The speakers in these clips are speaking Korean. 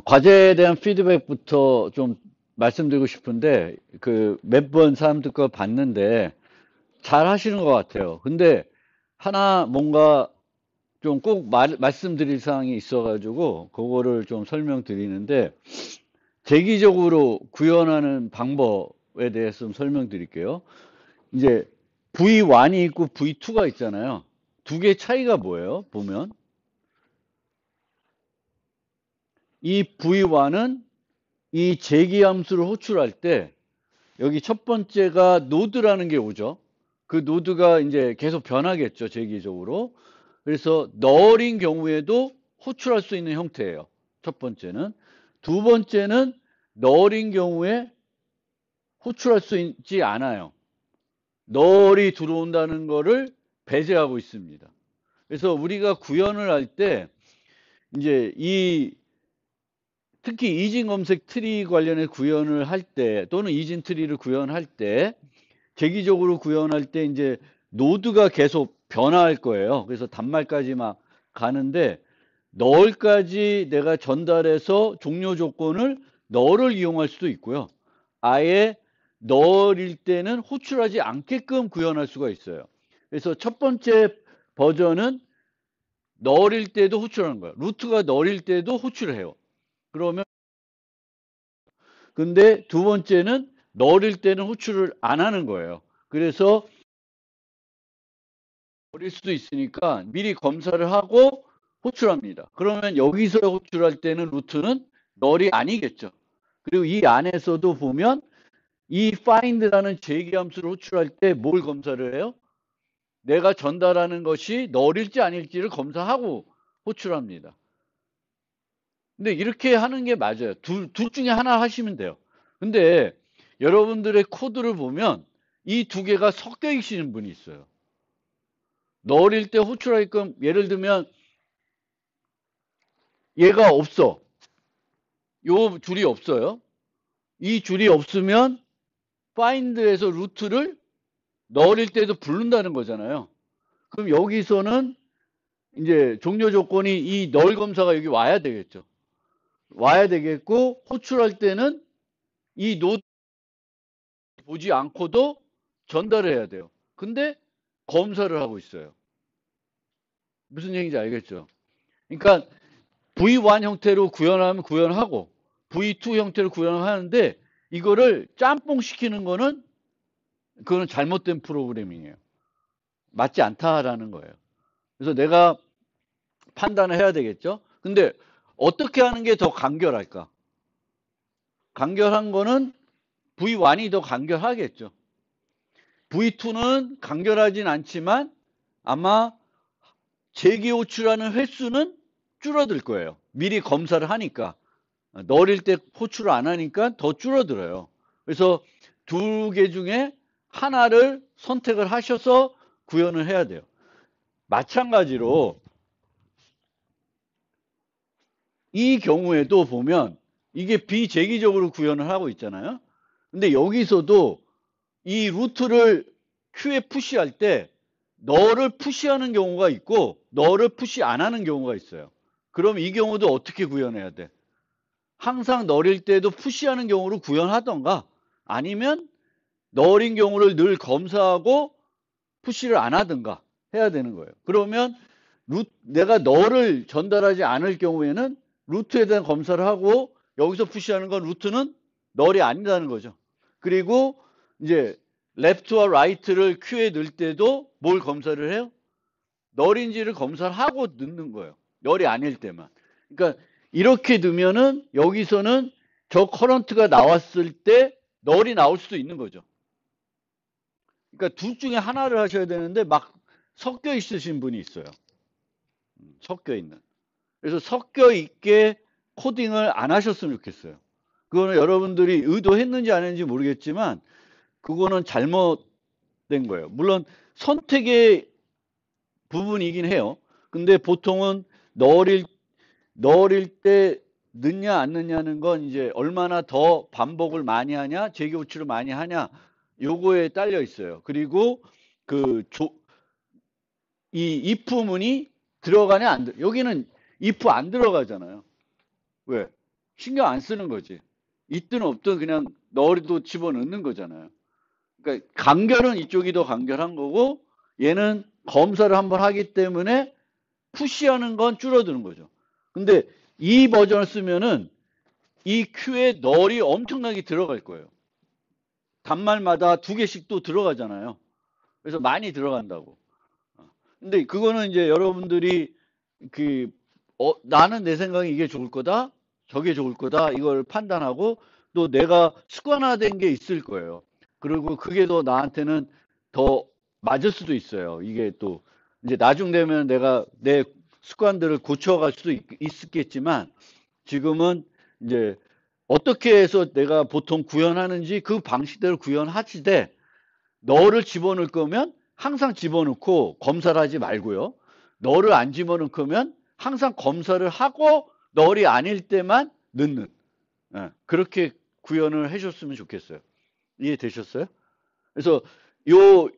과제에 대한 피드백부터 좀 말씀드리고 싶은데, 몇 번 사람들 거 봤는데, 잘 하시는 것 같아요. 근데, 하나 뭔가 좀 꼭 말씀드릴 사항이 있어가지고, 그거를 좀 설명드리는데, 재기적으로 구현하는 방법에 대해서 좀 설명드릴게요. 이제, V1이 있고 V2가 있잖아요. 두 개 차이가 뭐예요? 보면. 이 V1은 이 재기함수를 호출할 때, 여기 첫 번째가 노드라는 게 오죠. 그 노드가 이제 계속 변하겠죠, 재기적으로. 그래서 널인 경우에도 호출할 수 있는 형태예요. 첫 번째는. 두 번째는 널인 경우에 호출할 수 있지 않아요. 널이 들어온다는 거를 배제하고 있습니다. 그래서 우리가 구현을 할 때 이제 특히 이진 검색 트리 관련해 구현을 할 때 또는 이진 트리를 구현할 때 재기적으로 구현할 때 이제 노드가 계속 변화할 거예요. 그래서 단말까지 막 가는데 널까지 내가 전달해서 종료 조건을 널을 이용할 수도 있고요. 아예 널일 때는 호출하지 않게끔 구현할 수가 있어요. 그래서 첫 번째 버전은 널일 때도 호출하는 거예요. 루트가 널일 때도 호출을 해요. 그러면 근데 두 번째는 널일 때는 호출을 안 하는 거예요. 그래서 버릴 수도 있으니까 미리 검사를 하고 호출합니다. 그러면 여기서 호출할 때는 루트는 널이 아니겠죠. 그리고 이 안에서도 보면 이 find라는 재기함수를 호출할 때 뭘 검사를 해요? 내가 전달하는 것이 널일지 아닐지를 검사하고 호출합니다. 근데 이렇게 하는 게 맞아요. 둘 중에 하나 하시면 돼요. 근데 여러분들의 코드를 보면 이 두 개가 섞여 있는 분이 있어요. 널일 때 호출하게끔 예를 들면 얘가 없어. 요 줄이 없어요. 이 줄이 없으면 find에서 루트를 널일 때도 부른다는 거잖아요. 그럼 여기서는 이제 종료 조건이 이 널 검사가 여기 와야 되겠죠. 와야 되겠고 호출할 때는 이 노드 보지 않고도 전달해야 돼요. 근데 검사를 하고 있어요. 무슨 얘기인지 알겠죠? 그러니까 V1 형태로 구현하면 구현하고 V2 형태로 구현하는데 이거를 짬뽕 시키는 거는 그거는 잘못된 프로그래밍이에요. 맞지 않다라는 거예요. 그래서 내가 판단을 해야 되겠죠. 근데 어떻게 하는 게 더 간결할까? 간결한 거는 V1이 더 간결하겠죠. V2는 간결하진 않지만 아마 재기 호출하는 횟수는 줄어들 거예요. 미리 검사를 하니까. 널일 때 호출을 안 하니까 더 줄어들어요. 그래서 두 개 중에 하나를 선택을 하셔서 구현을 해야 돼요. 마찬가지로 이 경우에도 보면 이게 비재기적으로 구현을 하고 있잖아요. 근데 여기서도 이 루트를 큐에 푸시할 때 너를 푸시하는 경우가 있고 너를 푸시 안 하는 경우가 있어요. 그럼 이 경우도 어떻게 구현해야 돼? 항상 너릴 때도 푸시하는 경우로 구현하던가 아니면 너린 경우를 늘 검사하고 푸시를 안 하든가 해야 되는 거예요. 그러면 내가 너를 전달하지 않을 경우에는 루트에 대한 검사를 하고 여기서 푸시하는 건 루트는 널이 아니라는 거죠. 그리고 이제 left와 right를 큐에 넣을 때도 뭘 검사를 해요? 널인지를 검사를 하고 넣는 거예요. 널이 아닐 때만. 그러니까 이렇게 넣으면은 여기서는 저 커런트가 나왔을 때 널이 나올 수도 있는 거죠. 그러니까 둘 중에 하나를 하셔야 되는데 막 섞여 있으신 분이 있어요. 섞여 있는. 그래서 섞여 있게 코딩을 안 하셨으면 좋겠어요. 그거는 여러분들이 의도했는지 안 했는지 모르겠지만 그거는 잘못된 거예요. 물론 선택의 부분이긴 해요. 근데 보통은 너릴 때 넣냐 안 넣냐는 건 이제 얼마나 더 반복을 많이 하냐, 재기 호출을 많이 하냐 요거에 딸려 있어요. 그리고 이 if 문이 들어가냐 안 들어. 여기는 if 안 들어가잖아요. 왜? 신경 안 쓰는 거지. 있든 없든 그냥 너도 집어넣는 거잖아요. 그러니까 간결은 이쪽이 더 간결한 거고 얘는 검사를 한번 하기 때문에 푸시하는 건 줄어드는 거죠. 근데 이 버전을 쓰면은 이 큐에 널이 엄청나게 들어갈 거예요. 단말마다 2개씩 또 들어가잖아요. 그래서 많이 들어간다고. 근데 그거는 이제 여러분들이 그 나는 내 생각에 이게 좋을 거다, 저게 좋을 거다 이걸 판단하고 또 내가 습관화된 게 있을 거예요. 그리고 그게 더 나한테는 더 맞을 수도 있어요. 이게 또 이제 나중 되면 내가 내 습관들을 고쳐갈 수도 있겠지만 지금은 이제 어떻게 해서 내가 보통 구현하는지 그 방식대로 구현하시되 너를 집어넣을 거면 항상 집어넣고 검사를 하지 말고요. 너를 안 집어넣을 거면 항상 검사를 하고 널이 아닐 때만 넣는 그렇게 구현을 해줬으면 좋겠어요. 이해되셨어요? 그래서 요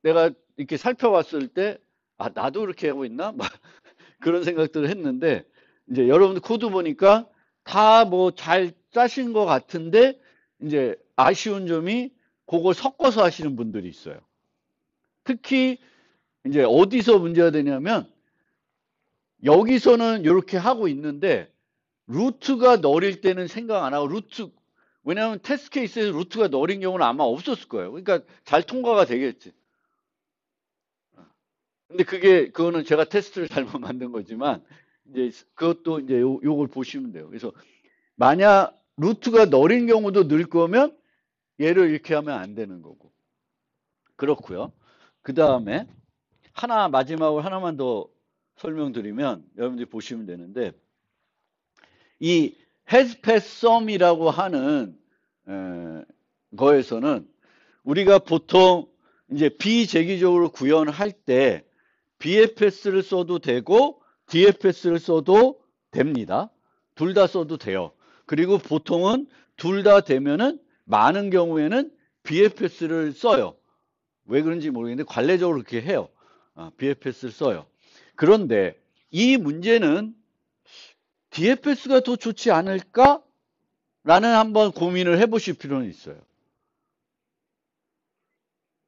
내가 이렇게 살펴봤을 때 아, 나도 그렇게 하고 있나? 막 그런 생각들을 했는데 이제 여러분들 코드 보니까 다 뭐 잘 짜신 것 같은데 이제 아쉬운 점이 그걸 섞어서 하시는 분들이 있어요. 특히 이제 어디서 문제가 되냐면 여기서는 이렇게 하고 있는데 루트가 널일 때는 생각 안 하고 왜냐하면 테스트 케이스에서 루트가 널인 경우는 아마 없었을 거예요. 그러니까 잘 통과가 되겠지. 근데 그거는 제가 테스트를 잘못 만든 거지만 이제 그것도 이제 요걸 보시면 돼요. 그래서 만약 루트가 널인 경우도 늘 거면 얘를 이렇게 하면 안 되는 거고. 그렇고요. 그 다음에 마지막으로 하나만 더 설명드리면 여러분들이 보시면 되는데 이 has passed some이라고 하는 거에서는 우리가 보통 이제 비재기적으로 구현할 때 BFS를 써도 되고 DFS를 써도 됩니다. 둘 다 써도 돼요. 그리고 보통은 둘 다 되면은 많은 경우에는 BFS를 써요. 왜 그런지 모르겠는데 관례적으로 그렇게 해요. BFS를 써요. 그런데 이 문제는 DFS가 더 좋지 않을까? 라는 한번 고민을 해보실 필요는 있어요.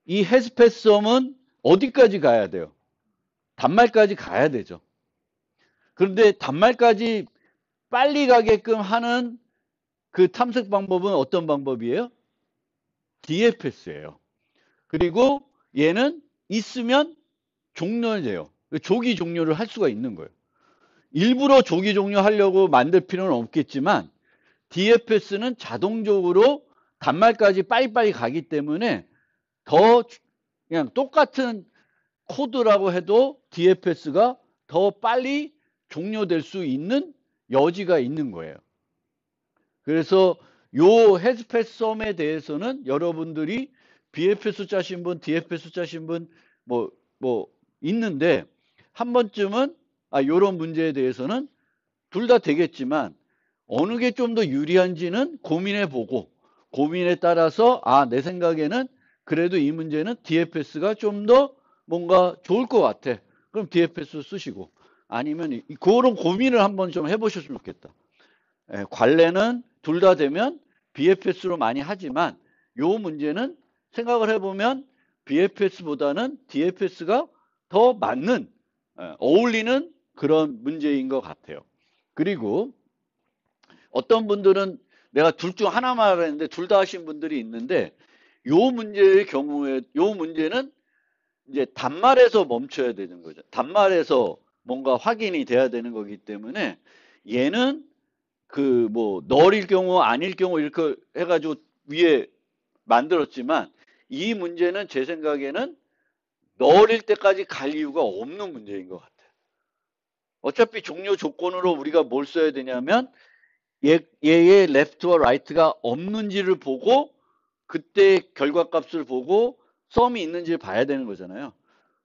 이 has passed some은 어디까지 가야 돼요? 단말까지 가야 되죠. 그런데 단말까지 빨리 가게끔 하는 그 탐색 방법은 어떤 방법이에요? DFS예요. 그리고 얘는 있으면 종료돼요. 조기 종료를 할 수가 있는 거예요. 일부러 조기 종료하려고 만들 필요는 없겠지만 DFS는 자동적으로 단말까지 빨리빨리 가기 때문에 더 그냥 똑같은 코드라고 해도 DFS가 더 빨리 종료될 수 있는 여지가 있는 거예요. 그래서 요 헤즈패스 썸에 대해서는 여러분들이 BFS 짜신 분, DFS 짜신 분 뭐 있는데 한 번쯤은 요런 문제에 대해서는 둘 다 되겠지만 어느 게 좀 더 유리한지는 고민해 보고 고민에 따라서 내 생각에는 그래도 이 문제는 DFS가 좀 더 뭔가 좋을 것 같아. 그럼 DFS 쓰시고 아니면 그런 고민을 한번 좀 해보셨으면 좋겠다. 관례는 둘 다 되면 BFS로 많이 하지만 요 문제는 생각을 해보면 BFS보다는 DFS가 더 맞는 어울리는 그런 문제인 것 같아요. 그리고 어떤 분들은 내가 둘 중 하나만 했는데 둘 다 하신 분들이 있는데 요 문제의 경우에 요 문제는 이제 단말에서 멈춰야 되는 거죠. 단말에서 뭔가 확인이 돼야 되는 거기 때문에 얘는 그 뭐 널일 경우 아닐 경우 이렇게 해가지고 위에 만들었지만 이 문제는 제 생각에는 널일 때까지 갈 이유가 없는 문제인 것 같아요. 어차피 종료 조건으로 우리가 뭘 써야 되냐면 얘의 left와 right가 없는지를 보고 그때 결과값을 보고 썸이 있는지를 봐야 되는 거잖아요.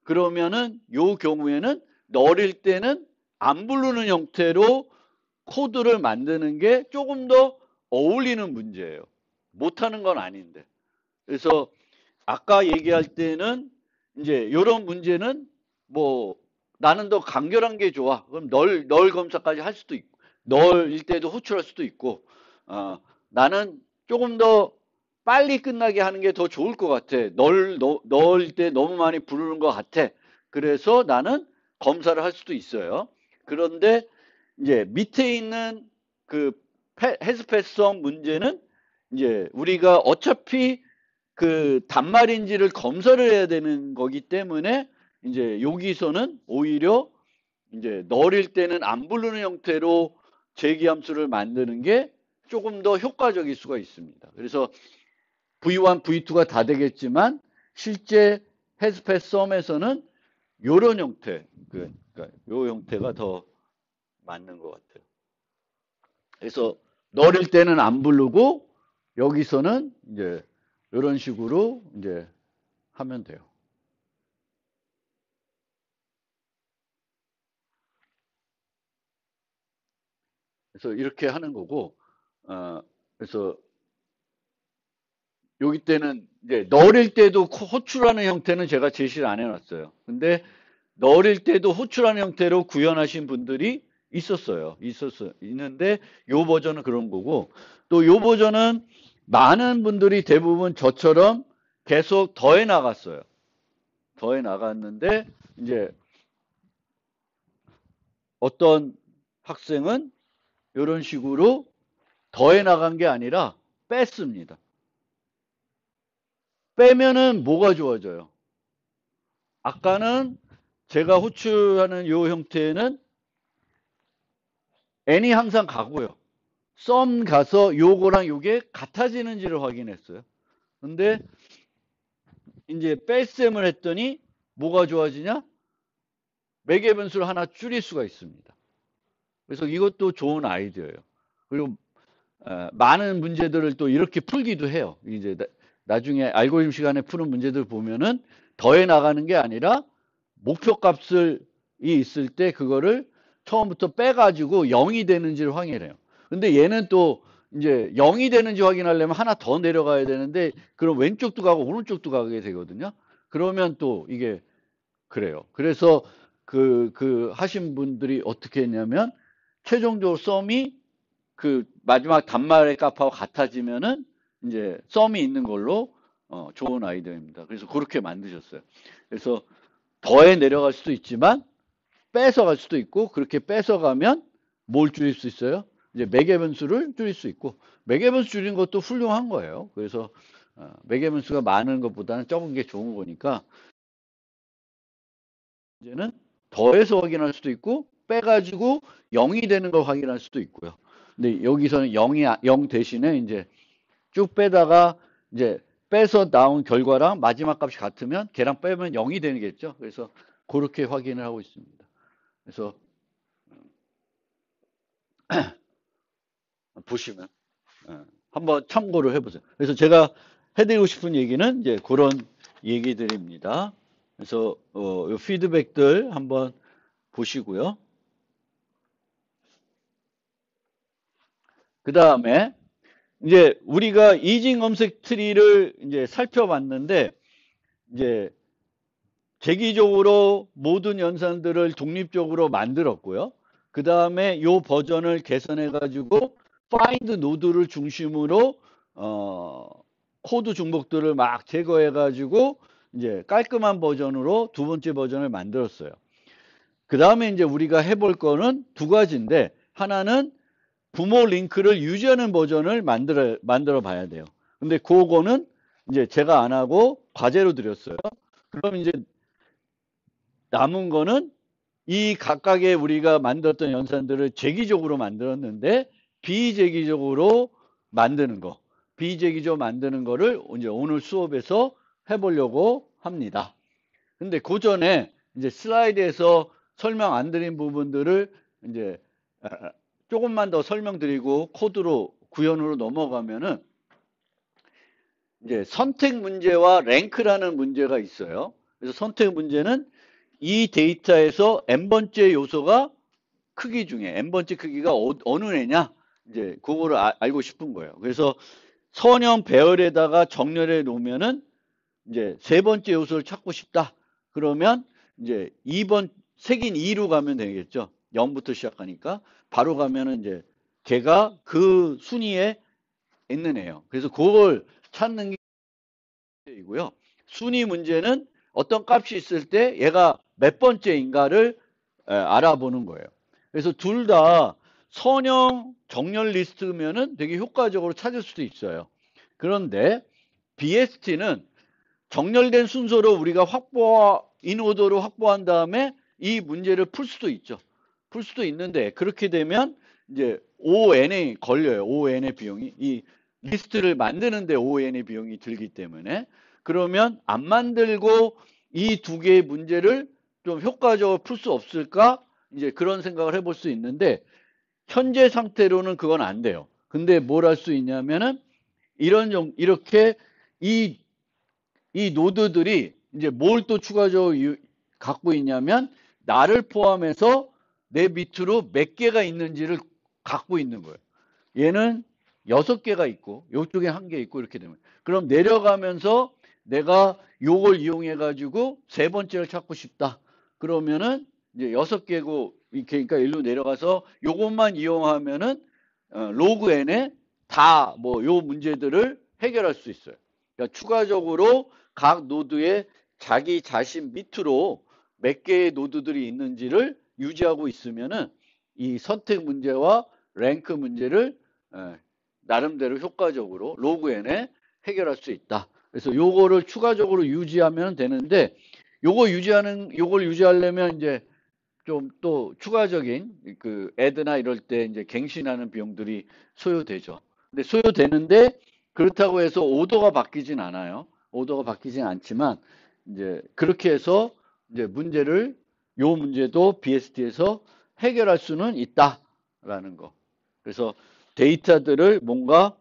그러면은 요 경우에는 널일 때는 안 부르는 형태로 코드를 만드는 게 조금 더 어울리는 문제예요. 못하는 건 아닌데. 그래서 아까 얘기할 때는 이제 이런 문제는 뭐 나는 더 간결한 게 좋아. 그럼 널 검사까지 할 수도 있고 넣을 때도 호출할 수도 있고, 나는 조금 더 빨리 끝나게 하는 게 더 좋을 것 같아. 넣을 때 너무 많이 부르는 것 같아. 그래서 나는 검사를 할 수도 있어요. 그런데 이제 밑에 있는 그 헤스패스성 문제는 이제 우리가 어차피 그 단말인지를 검사를 해야 되는 거기 때문에 이제 여기서는 오히려 이제 너릴 때는 안 부르는 형태로 제기함수를 만드는 게 조금 더 효과적일 수가 있습니다. 그래서 V1, V2가 다 되겠지만 실제 헤스패스 썸에서는 요런 형태, 그러니까 요 형태가 더 맞는 것 같아요. 그래서 너릴 때는 안 부르고 여기서는 이제 이런 식으로 이제 하면 돼요. 그래서 이렇게 하는 거고, 그래서 여기 때는 이제 너릴 때도 호출하는 형태는 제가 제시를 안 해놨어요. 근데 너릴 때도 호출하는 형태로 구현하신 분들이 있는데 요 버전은 그런 거고, 또 요 버전은 많은 분들이 대부분 저처럼 계속 더해 나갔어요. 더해 나갔는데 이제 어떤 학생은 이런 식으로 더해 나간 게 아니라 뺐습니다. 빼면은 뭐가 좋아져요? 아까는 제가 호출하는 요 형태는 n이 항상 가고요. 썸 가서 요거랑 요게 같아지는지를 확인했어요. 근데 이제 뺄셈을 했더니 뭐가 좋아지냐? 매개 변수를 하나 줄일 수가 있습니다. 그래서 이것도 좋은 아이디어예요. 그리고 많은 문제들을 또 이렇게 풀기도 해요. 이제 나중에 알고리즘 시간에 푸는 문제들 보면은 더해 나가는 게 아니라 목표 값을 있을 때 그거를 처음부터 빼가지고 0이 되는지를 확인해요. 근데 얘는 또 이제 0이 되는지 확인하려면 하나 더 내려가야 되는데 그럼 왼쪽도 가고 오른쪽도 가게 되거든요. 그러면 또 이게 그래요. 그래서 그 하신 분들이 어떻게 했냐면 최종적으로 썸이 그 마지막 단말의 값하고 같아지면은 이제 썸이 있는 걸로 좋은 아이디어입니다. 그래서 그렇게 만드셨어요. 그래서 더해 내려갈 수도 있지만 뺏어갈 수도 있고 그렇게 뺏어가면 뭘 줄일 수 있어요? 이제 매개 변수를 줄일 수 있고 매개 변수 줄인 것도 훌륭한 거예요. 그래서 매개 변수가 많은 것보다는 적은 게 좋은 거니까 이제는 더해서 확인할 수도 있고 빼가지고 0이 되는 걸 확인할 수도 있고요. 근데 여기서는 0 대신에 이제 쭉 빼다가 이제 빼서 나온 결과랑 마지막 값이 같으면 걔랑 빼면 0이 되겠죠. 그래서 그렇게 확인을 하고 있습니다. 그래서 보시면 한번 참고를 해보세요. 그래서 제가 해드리고 싶은 얘기는 이제 그런 얘기들입니다. 그래서 이 피드백들 한번 보시고요. 그 다음에 이제 우리가 이징 검색 트리를 이제 살펴봤는데 이제 제기적으로 모든 연산들을 독립적으로 만들었고요. 그 다음에 이 버전을 개선해 가지고 find 노드를 중심으로 코드 중복들을 막 제거해 가지고 이제 깔끔한 버전으로 두 번째 버전을 만들었어요. 그 다음에 이제 우리가 해볼 거는 두 가지인데 하나는 부모 링크를 유지하는 버전을 만들어 봐야 돼요. 근데 그거는 이제 제가 안 하고 과제로 드렸어요. 그럼 이제 남은 거는 이 각각의 우리가 만들었던 연산들을 재기적으로 만들었는데 비재기적으로 만드는 거, 비재기적으로 만드는 거를 이제 오늘 수업에서 해보려고 합니다. 근데 그 전에 이제 슬라이드에서 설명 안 드린 부분들을 이제 조금만 더 설명드리고 코드로 구현으로 넘어가면은 이제 선택 문제와 랭크라는 문제가 있어요. 그래서 선택 문제는 이 데이터에서 n번째 요소가 크기 중에 n번째 크기가 어느 애냐 이제 그거를 알고 싶은 거예요. 그래서 선형 배열에다가 정렬해 놓으면은 이제 세 번째 요소를 찾고 싶다. 그러면 이제 2번 색인 2로 가면 되겠죠. 0부터 시작하니까 바로 가면은 이제 걔가 그 순위에 있는 애예요. 그래서 그걸 찾는 게 문제이고요. 순위 문제는 어떤 값이 있을 때 얘가 몇 번째인가를 알아보는 거예요. 그래서 둘 다 선형 정렬 리스트면은 되게 효과적으로 찾을 수도 있어요. 그런데 BST는 정렬된 순서로 우리가 인오더로 확보한 다음에 이 문제를 풀 수도 있죠. 풀 수도 있는데 그렇게 되면 이제 ON에 걸려요. ON의 비용이. 이 리스트를 만드는데 ON의 비용이 들기 때문에 그러면 안 만들고 이 두 개의 문제를 좀 효과적으로 풀 수 없을까? 이제 그런 생각을 해볼 수 있는데 현재 상태로는 그건 안 돼요. 근데 뭘 할 수 있냐면은 이렇게 이 노드들이 이제 뭘 또 추가적으로 갖고 있냐면 나를 포함해서 내 밑으로 몇 개가 있는지를 갖고 있는 거예요. 얘는 6개가 있고 이쪽에 1개 있고 이렇게 되면 그럼 내려가면서 내가 요걸 이용해 가지고 세 번째를 찾고 싶다. 그러면은 이제 6개고 그러니까 일로 내려가서 요것만 이용하면은 로그 n에 다 뭐 요 문제들을 해결할 수 있어요. 그러니까 추가적으로 각 노드에 자기 자신 밑으로 몇 개의 노드들이 있는지를 유지하고 있으면은 이 선택 문제와 랭크 문제를 나름대로 효과적으로 로그 n에 해결할 수 있다. 그래서 요거를 추가적으로 유지하면 되는데 요걸 유지하려면 이제 좀 또 추가적인 그 애드나 이럴 때 이제 갱신하는 비용들이 소요되죠. 근데 소요되는데 그렇다고 해서 오더가 바뀌진 않아요. 오더가 바뀌진 않지만 이제 그렇게 해서 이제 요 문제도 BST에서 해결할 수는 있다라는 거. 그래서 데이터들을 뭔가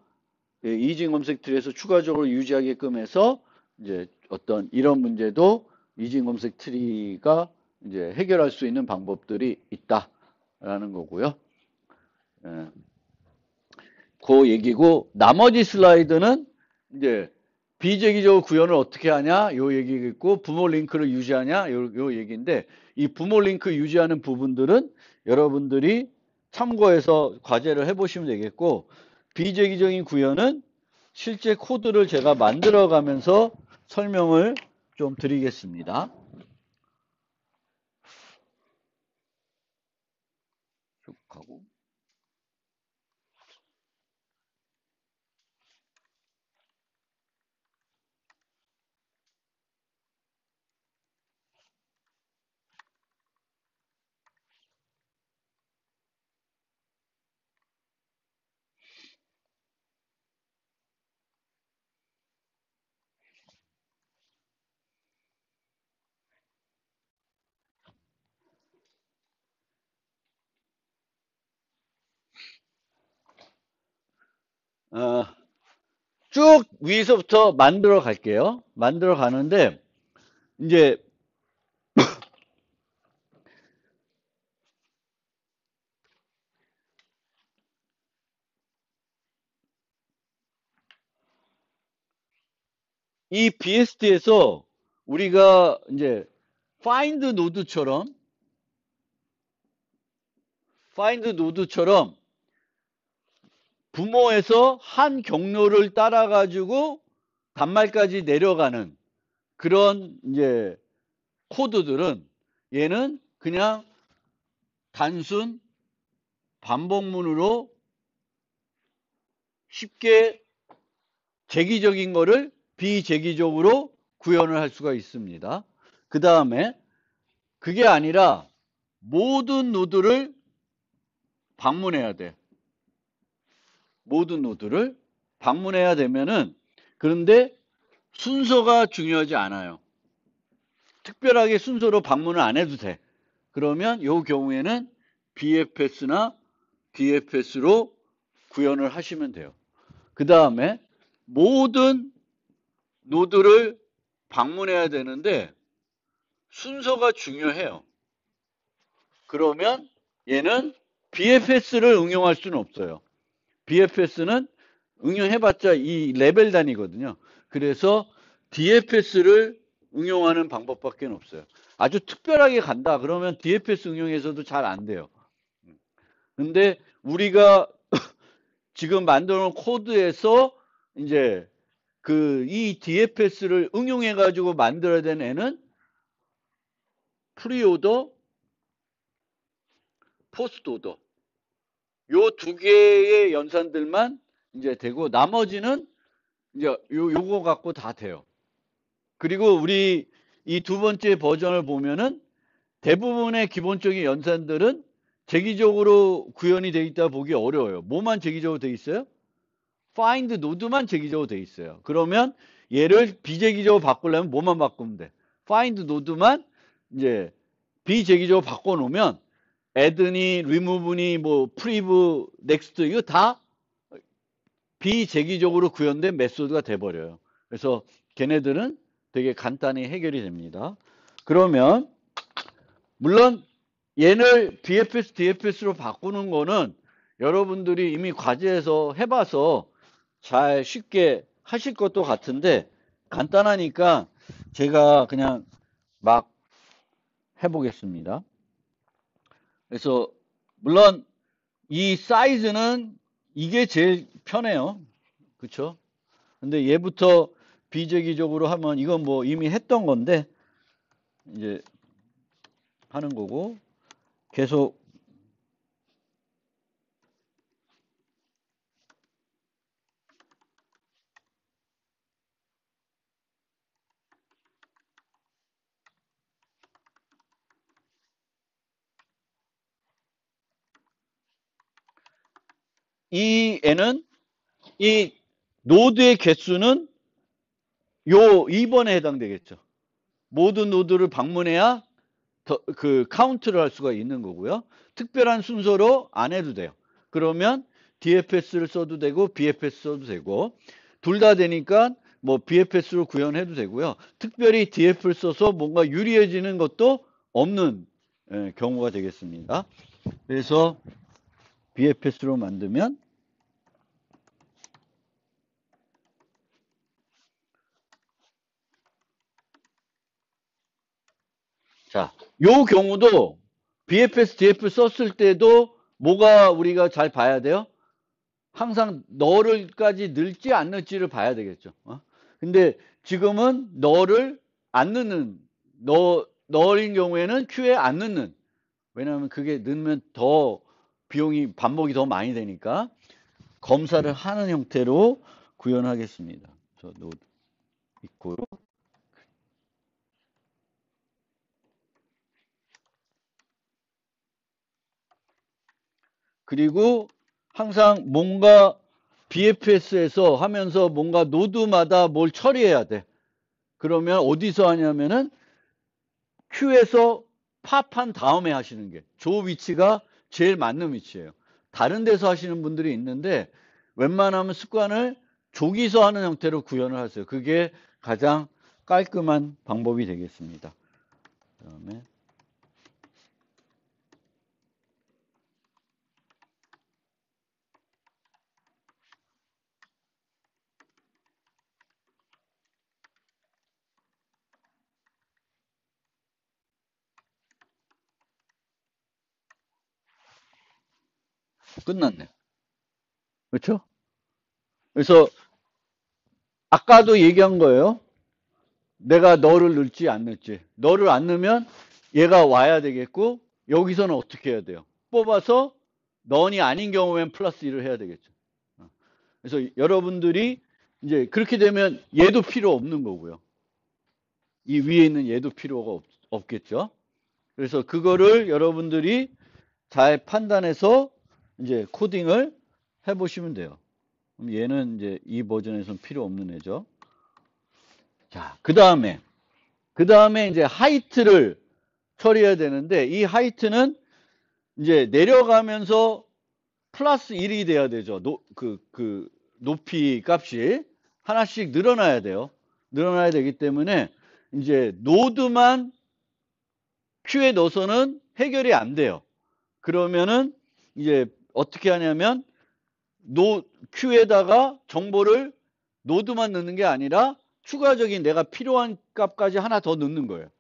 이징 검색 트리에서 추가적으로 유지하게끔 해서 이제 어떤 이런 문제도 이징 검색 트리가 이제 해결할 수 있는 방법들이 있다라는 거고요. 예, 그 얘기고 나머지 슬라이드는 이제 비재기적 구현을 어떻게 하냐 요 얘기 있고 부모 링크를 유지하냐 요 얘기인데 이 부모 링크 유지하는 부분들은 여러분들이 참고해서 과제를 해보시면 되겠고 비재기적인 구현은 실제 코드를 제가 만들어 가면서 설명을 좀 드리겠습니다. 쭉 가고. 쭉 위에서부터 만들어 갈게요. 만들어 가는데 이제 이 BST에서 우리가 이제 find 노드처럼 부모에서 한 경로를 따라 가지고 단말까지 내려가는 그런 이제 코드들은 얘는 그냥 단순 반복문으로 쉽게 재기적인 거를 비재기적으로 구현을 할 수가 있습니다. 그 다음에 그게 아니라 모든 노드를 방문해야 돼. 모든 노드를 방문해야 되면은 그런데 순서가 중요하지 않아요. 특별하게 순서로 방문을 안 해도 돼. 그러면 이 경우에는 BFS나 DFS로 구현을 하시면 돼요. 그 다음에 모든 노드를 방문해야 되는데 순서가 중요해요. 그러면 얘는 BFS를 응용할 수는 없어요. BFS는 응용해봤자 이 레벨 단위거든요. 그래서 DFS를 응용하는 방법밖에 없어요. 아주 특별하게 간다 그러면 DFS 응용해서도 잘 안 돼요. 근데 우리가 지금 만들어 놓은 코드에서 이제 이 DFS를 응용해 가지고 만들어야 되는 애는 프리오더, 포스트오더 요 두 개의 연산들만 이제 되고 나머지는 이제 요거 갖고 다 돼요. 그리고 우리 이 두 번째 버전을 보면은 대부분의 기본적인 연산들은 재기적으로 구현이 돼 있다 보기 어려워요. 뭐만 재기적으로 돼 있어요? find 노드만 재기적으로 돼 있어요. 그러면 얘를 비재기적으로 바꾸려면 뭐만 바꾸면 돼? find 노드만 이제 비재기적으로 바꿔 놓으면 add니 remove니 뭐 prev, next 이거 다 비재기적으로 구현된 메소드가 돼 버려요. 그래서 걔네들은 되게 간단히 해결이 됩니다. 그러면 물론 얘를 BFS, DFS로 바꾸는 거는 여러분들이 이미 과제에서 해봐서 잘 쉽게 하실 것도 같은데 간단하니까 제가 그냥 막 해보겠습니다. 그래서 물론 이 사이즈는 이게 제일 편해요. 그쵸? 근데 얘부터 비재기적으로 하면 이건 뭐 이미 했던 건데 이제 하는 거고 계속 이 애는 이 노드의 개수는 요 2번에 해당되겠죠. 모든 노드를 방문해야 그 카운트를 할 수가 있는 거고요. 특별한 순서로 안 해도 돼요. 그러면 DFS를 써도 되고 BFS 써도 되고 둘 다 되니까 뭐 BFS로 구현해도 되고요. 특별히 DF를 써서 뭔가 유리해지는 것도 없는 경우가 되겠습니다. 그래서 BFS로 만들면 자, 요 경우도 BFS, DF 썼을 때도 뭐가 우리가 잘 봐야 돼요? 항상 너를까지 넣을지 안 넣을지를 봐야 되겠죠. 근데 지금은 너를 안 넣는, 너인 경우에는 Q에 안 넣는. 왜냐하면 그게 넣으면 더 비용이 반복이 더 많이 되니까 검사를 하는 형태로 구현하겠습니다. 저 노드 있고요. 그리고 항상 뭔가 BFS에서 하면서 뭔가 노드마다 뭘 처리해야 돼. 그러면 어디서 하냐면은 Q에서 팝한 다음에 하시는 게 조 위치가 제일 맞는 위치예요. 다른 데서 하시는 분들이 있는데 웬만하면 습관을 조기서 하는 형태로 구현을 하세요. 그게 가장 깔끔한 방법이 되겠습니다. 그다음에 끝났네. 그렇죠? 그래서 아까도 얘기한 거예요. 내가 너를 넣을지 안 넣을지. 너를 안 넣으면 얘가 와야 되겠고 여기서는 어떻게 해야 돼요? 뽑아서 넌이 아닌 경우엔 플러스 1을 해야 되겠죠. 그래서 여러분들이 이제 그렇게 되면 얘도 필요 없는 거고요. 이 위에 있는 얘도 필요가 없겠죠. 그래서 그거를 여러분들이 잘 판단해서 이제 코딩을 해보시면 돼요. 그럼 얘는 이제 이 버전에서는 필요 없는 애죠. 자, 그 다음에 이제 하이트를 처리해야 되는데 이 하이트는 이제 내려가면서 플러스 1이 돼야 되죠. 높이 값이 하나씩 늘어나야 돼요. 늘어나야 되기 때문에 이제 노드만 Q에 넣어서는 해결이 안 돼요. 그러면은 이제 어떻게 하냐면 Q에다가 정보를 노드만 넣는 게 아니라 추가적인 내가 필요한 값까지 하나 더 넣는 거예요.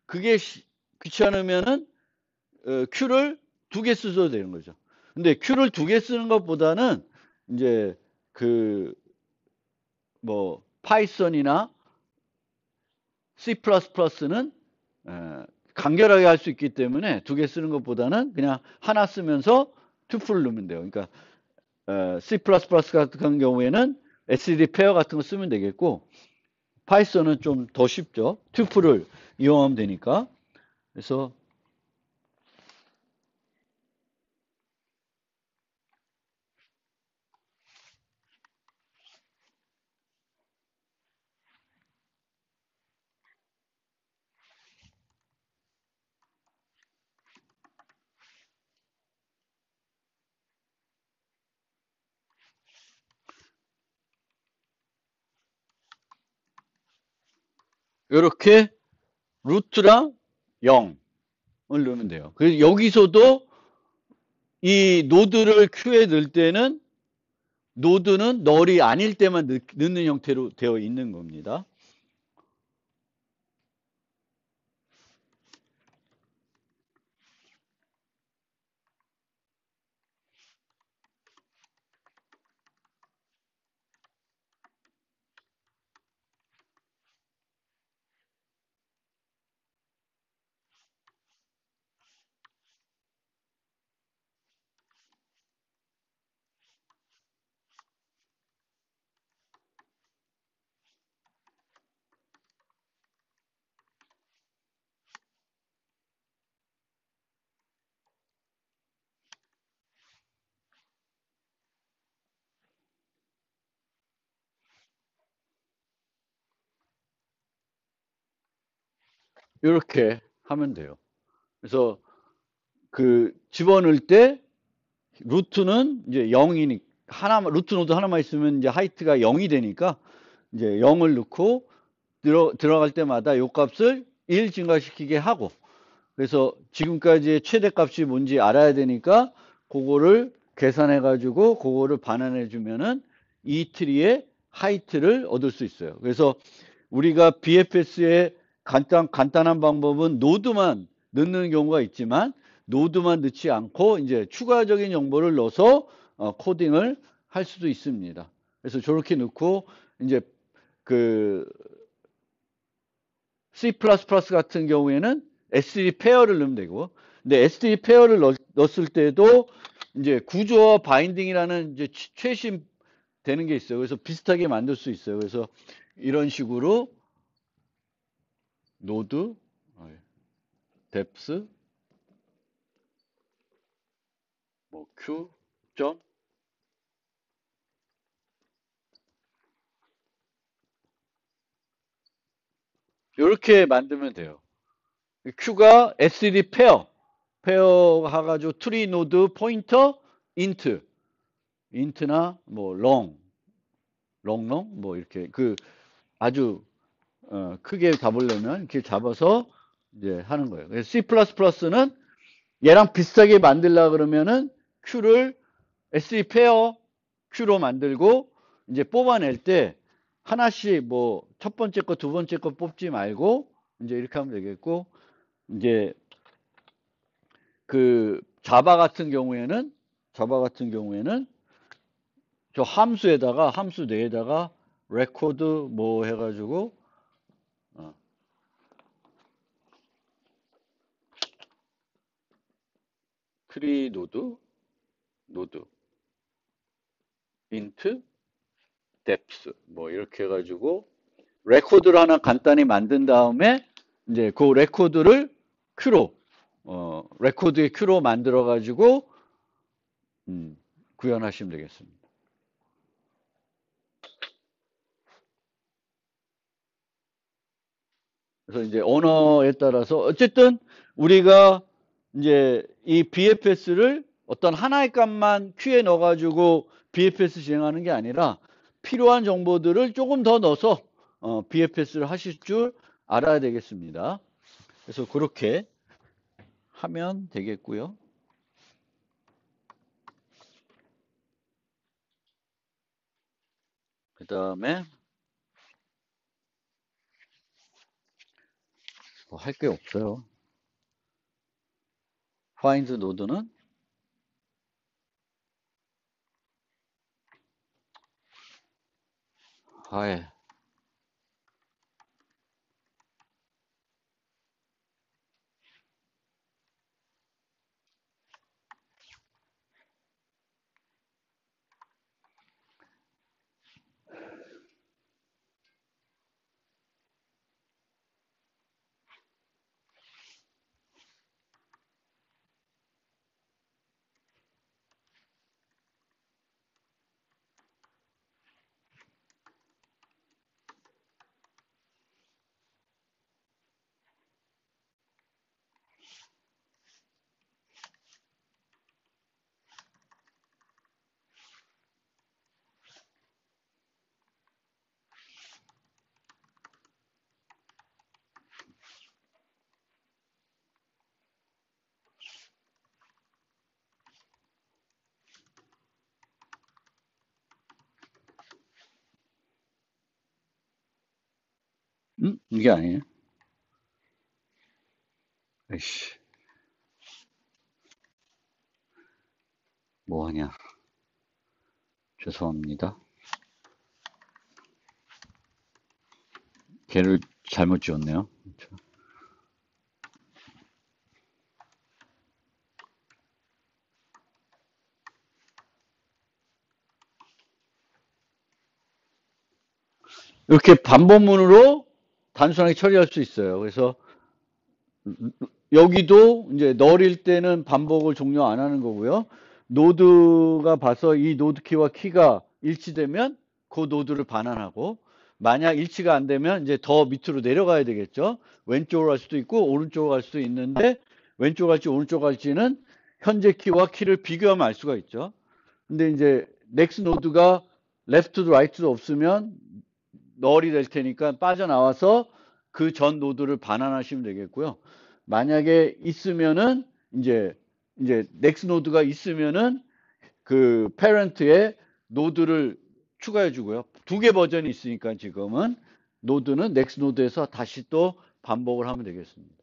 그게 귀찮으면은 Q를 두 개 쓰셔도 되는 거죠. 근데 Q를 2개 쓰는 것보다는 이제 그 뭐 파이썬이나 C++는 간결하게 할 수 있기 때문에 2개 쓰는 것보다는 그냥 하나 쓰면서 투풀을 넣으면 돼요. 그러니까 C++ 같은 경우에는 std 페어 같은 거 쓰면 되겠고, 파이썬은 좀 더 쉽죠. 투풀을 이용하면 되니까. 그래서 이렇게 루트랑 0을 넣으면 돼요. 그래서 여기서도 이 노드를 Q에 넣을 때는 노드는 널이 아닐 때만 넣는 형태로 되어 있는 겁니다. 이렇게 하면 돼요. 그래서 그 집어넣을 때 루트는 이제 0이니 루트 노드 하나만 있으면 이제 하이트가 0이 되니까 이제 0을 넣고 들어갈 때마다 요 값을 1 증가시키게 하고, 그래서 지금까지의 최대값이 뭔지 알아야 되니까 그거를 계산해 가지고 그거를 반환해 주면은 이 트리의 하이트를 얻을 수 있어요. 그래서 우리가 BFS의 간단한 방법은 노드만 넣는 경우가 있지만, 노드만 넣지 않고 이제 추가적인 정보를 넣어서 코딩을 할 수도 있습니다. 그래서 저렇게 넣고 이제 그 C++ 같은 경우에는 std 페어를 넣으면 되고, 근데 std 페어를 넣었을 때도 이제 구조와 바인딩이라는 이제 최신 되는 게 있어요. 그래서 비슷하게 만들 수 있어요. 그래서 이런 식으로 노드, depth, 뭐 q 점 이렇게 만들면 돼요. q가 std 페어 해가지고 트리 노드 포인터 인트나 뭐 롱 뭐 이렇게 그 아주 크게 잡으려면 이렇게 잡아서 이제 하는 거예요. 그래서 C++는 얘랑 비슷하게 만들려 그러면은 Q를 SE 페어 Q로 만들고 이제 뽑아낼 때 하나씩 뭐 첫 번째 거, 두 번째 거 뽑지 말고 이제 이렇게 하면 되겠고, 이제 그 자바 같은 경우에는 저 함수 내에다가 레코드 뭐 해가지고 어, 트리 노드 인트 depth 뭐 이렇게 해가지고 레코드를 하나 간단히 만든 다음에 이제 그 레코드를 큐로 레코드의 큐로 만들어 가지고 구현하시면 되겠습니다. 그래서 이제 언어에 따라서 어쨌든 우리가 이제 이 BFS를 어떤 하나의 값만 큐에 넣어 가지고 BFS 진행하는 게 아니라 필요한 정보들을 조금 더 넣어서 BFS를 하실 줄 알아야 되겠습니다. 그래서 그렇게 하면 되겠고요. 그 다음에 뭐 할 게 없어요. find 노드는 아예. 이게 아니에요? 아이씨, 뭐하냐. 죄송합니다. 걔를 잘못 지웠네요. 이렇게 반복문으로 단순하게 처리할 수 있어요. 그래서 여기도 이제 널일 때는 반복을 종료 안 하는 거고요. 노드가 봐서 이 노드 키와 키가 일치되면 그 노드를 반환하고, 만약 일치가 안 되면 이제 더 밑으로 내려가야 되겠죠. 왼쪽으로 갈 수도 있고 오른쪽으로 갈 수도 있는데, 왼쪽 갈지 오른쪽 갈지는 현재 키와 키를 비교하면 알 수가 있죠. 근데 이제 넥스 노드가 레프트도 라이트도 없으면 널이 될 테니까 빠져나와서 그 전 노드를 반환하시면 되겠고요. 만약에 있으면은 이제 넥스 노드가 있으면은 그 페런트에 노드를 추가해 주고요. 두 개 버전이 있으니까 지금은 노드는 넥스 노드에서 다시 또 반복을 하면 되겠습니다.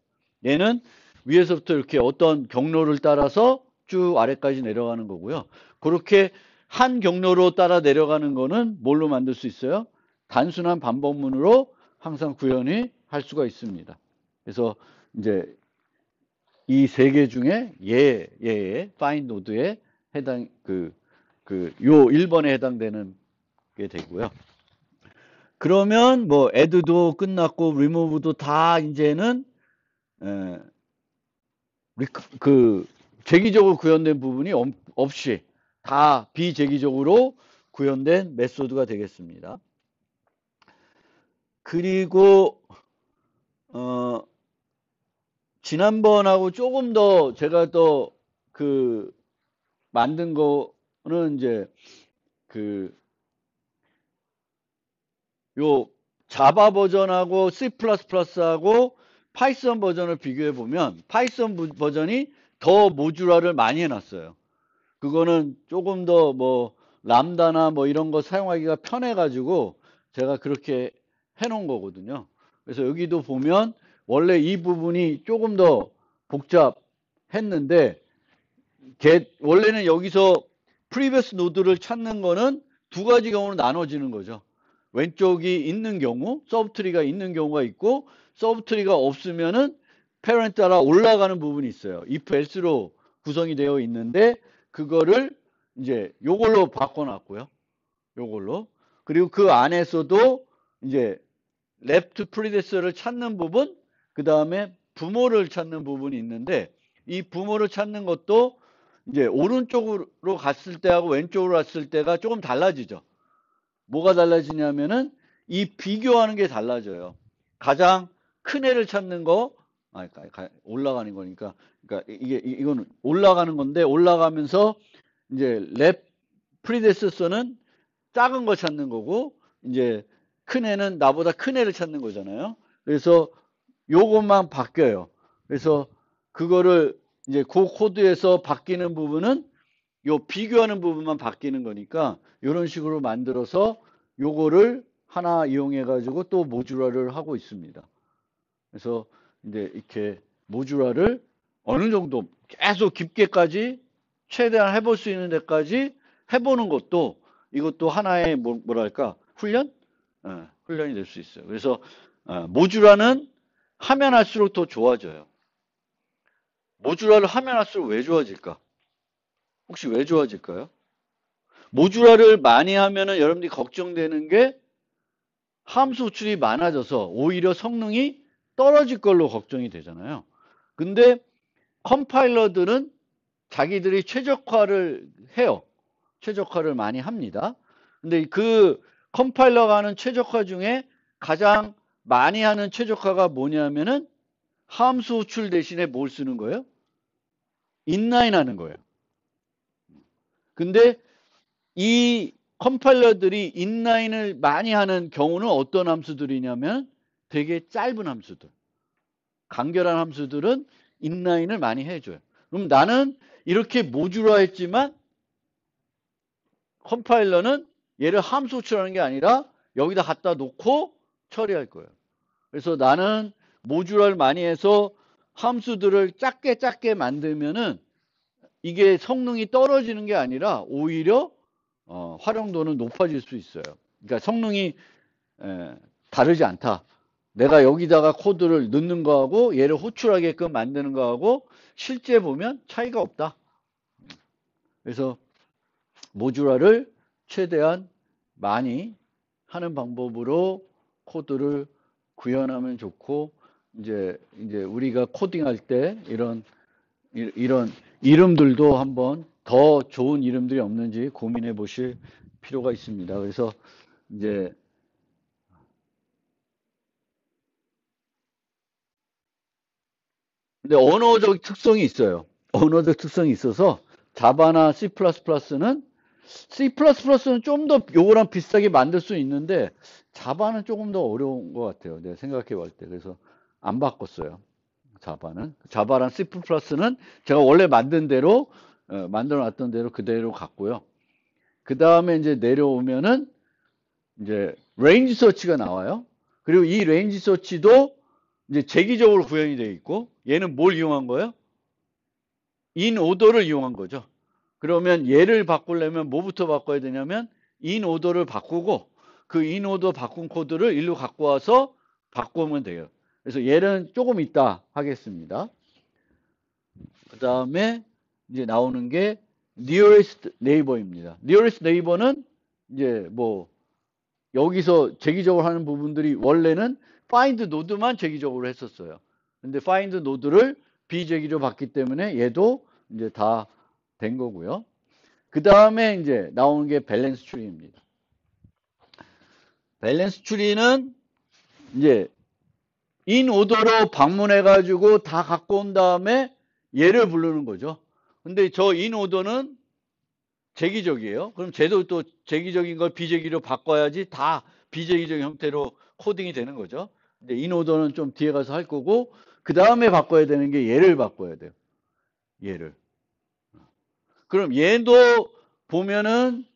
얘는 위에서부터 이렇게 어떤 경로를 따라서 쭉 아래까지 내려가는 거고요. 그렇게 한 경로로 따라 내려가는 거는 뭘로 만들 수 있어요? 단순한 반복문으로 항상 구현이 할 수가 있습니다. 그래서 이제 이 세 개 중에 얘의 find node에 해당 요 1번에 해당되는 게 되고요. 그러면 뭐 add도 끝났고 remove도 다 이제는 그 재기적으로 구현된 부분이 없이 다 비재기적으로 구현된 메소드가 되겠습니다. 그리고 지난번하고 조금 더 제가 또 그 만든 거는 이제 요 자바 버전하고 C++하고 파이썬 버전을 비교해 보면 파이썬 버전이 더 모듈화를 많이 해놨어요. 그거는 조금 더 뭐 람다나 뭐 이런 거 사용하기가 편해 가지고 제가 그렇게 해놓은 거거든요. 그래서 여기도 보면 원래 이 부분이 조금 더 복잡했는데 원래는 여기서 previous 노드를 찾는 거는 두 가지 경우로 나눠지는 거죠. 왼쪽이 있는 경우, 서브트리가 있는 경우가 있고, 서브트리가 없으면은 parent 따라 올라가는 부분이 있어요. if else로 구성이 되어 있는데 그거를 이제 요걸로 바꿔놨고요. 요걸로. 그리고 그 안에서도 이제 left predecessor를 찾는 부분, 그 다음에 부모를 찾는 부분이 있는데, 이 부모를 찾는 것도 이제 오른쪽으로 갔을 때하고 왼쪽으로 갔을 때가 조금 달라지죠. 뭐가 달라지냐면은 이 비교하는 게 달라져요. 가장 큰 애를 찾는 거, 올라가는 거니까, 그러니까 이거는 올라가는 건데, 올라가면서 이제 랩 프리데세서는 작은 거 찾는 거고, 이제 큰 애는 나보다 큰 애를 찾는 거잖아요. 그래서 요것만 바뀌어요. 그래서 그거를 이제 그 코드에서 바뀌는 부분은 요 비교하는 부분만 바뀌는 거니까 이런 식으로 만들어서 요거를 하나 이용해 가지고 또 모듈화를 하고 있습니다. 그래서 이제 이렇게 모듈화를 어느 정도 계속 깊게까지 최대한 해볼 수 있는 데까지 해보는 것도 이것도 하나의 뭐랄까 훈련? 훈련이 될 수 있어요. 그래서 모듈화는 하면 할수록 더 좋아져요. 모듈화를 하면 할수록 왜 좋아질까? 혹시 왜 좋아질까요? 모듈화를 많이 하면은 여러분들이 걱정되는 게 함수 호출이 많아져서 오히려 성능이 떨어질 걸로 걱정이 되잖아요. 근데 컴파일러들은 자기들이 최적화를 해요. 최적화를 많이 합니다. 근데 그 컴파일러가 하는 최적화 중에 가장 많이 하는 최적화가 뭐냐면은 함수 호출 대신에 뭘 쓰는 거예요? 인라인 하는 거예요. 근데 이 컴파일러들이 인라인을 많이 하는 경우는 어떤 함수들이냐면 되게 짧은 함수들. 간결한 함수들은 인라인을 많이 해줘요. 그럼 나는 이렇게 모듈화했지만 컴파일러는 얘를 함수 호출하는 게 아니라 여기다 갖다 놓고 처리할 거예요. 그래서 나는 모듈화를 많이 해서 함수들을 작게 만들면은 이게 성능이 떨어지는 게 아니라 오히려 활용도는 높아질 수 있어요. 그러니까 성능이 다르지 않다. 내가 여기다가 코드를 넣는 거하고 얘를 호출하게끔 만드는 거하고 실제 보면 차이가 없다. 그래서 모듈화를 최대한 많이 하는 방법으로 코드를 구현하면 좋고 이제 우리가 코딩할 때 이런 이름들도 한번 더 좋은 이름들이 없는지 고민해 보실 필요가 있습니다. 그래서 이제 근데 언어적 특성이 있어요. 언어적 특성이 있어서 자바나 C++는 좀 더 요거랑 비슷하게 만들 수 있는데 자바는 조금 더 어려운 것 같아요. 내가 생각해 볼 때. 그래서 안 바꿨어요. 자바랑 C++는 제가 원래 만든 대로 만들어 놨던 대로 그대로 갔고요. 그 다음에 이제 내려오면은 이제 레인지 서치가 나와요. 그리고 이 레인지 서치도 이제 재기적으로 구현이 되어 있고 얘는 뭘 이용한 거예요? 인 오더를 이용한 거죠. 그러면 얘를 바꾸려면 뭐부터 바꿔야 되냐면 인 오더를 바꾸고 그 인 오더 바꾼 코드를 일로 갖고 와서 바꾸면 돼요. 그래서 얘는 조금 이따 하겠습니다. 그 다음에 이제 나오는 게 nearest neighbor입니다. nearest neighbor는 이제 뭐 여기서 재기적으로 하는 부분들이 원래는 find node만 재기적으로 했었어요. 근데 find node를 비재기로 봤기 때문에 얘도 이제 다 된 거고요. 그 다음에 이제 나오는 게 밸런스 추리입니다. 밸런스 추리는 이제 인 오더로 방문해가지고 다 갖고 온 다음에 얘를 부르는 거죠. 근데 저 인 오더는 재기적이에요. 그럼 쟤도 또 재기적인 걸 비재기로 바꿔야지 다 비재기적 형태로 코딩이 되는 거죠. 근데 인 오더는 좀 뒤에 가서 할 거고 그 다음에 바꿔야 되는 게 얘를 바꿔야 돼요. 얘를. 그럼 얘도 보면은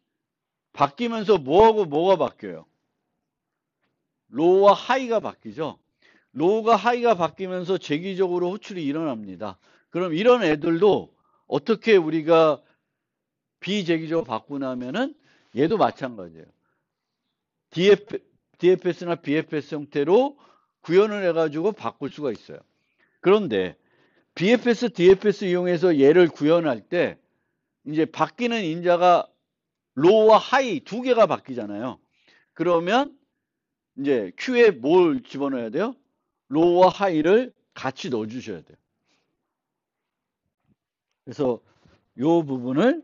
바뀌면서 뭐하고 뭐가 바뀌어요? 로우와 하이가 바뀌죠. 로우가 하이가 바뀌면서 재기적으로 호출이 일어납니다. 그럼 이런 애들도 어떻게 우리가 비재기적으로 바꾸냐면은 얘도 마찬가지예요. DFS나 BFS 형태로 구현을 해가지고 바꿀 수가 있어요. 그런데 BFS, DFS 이용해서 얘를 구현할 때 이제 바뀌는 인자가 로우와 하이 두 개가 바뀌잖아요. 그러면 이제 Q에 뭘 집어넣어야 돼요? 로우와 하이를 같이 넣어주셔야 돼요. 그래서 이 부분을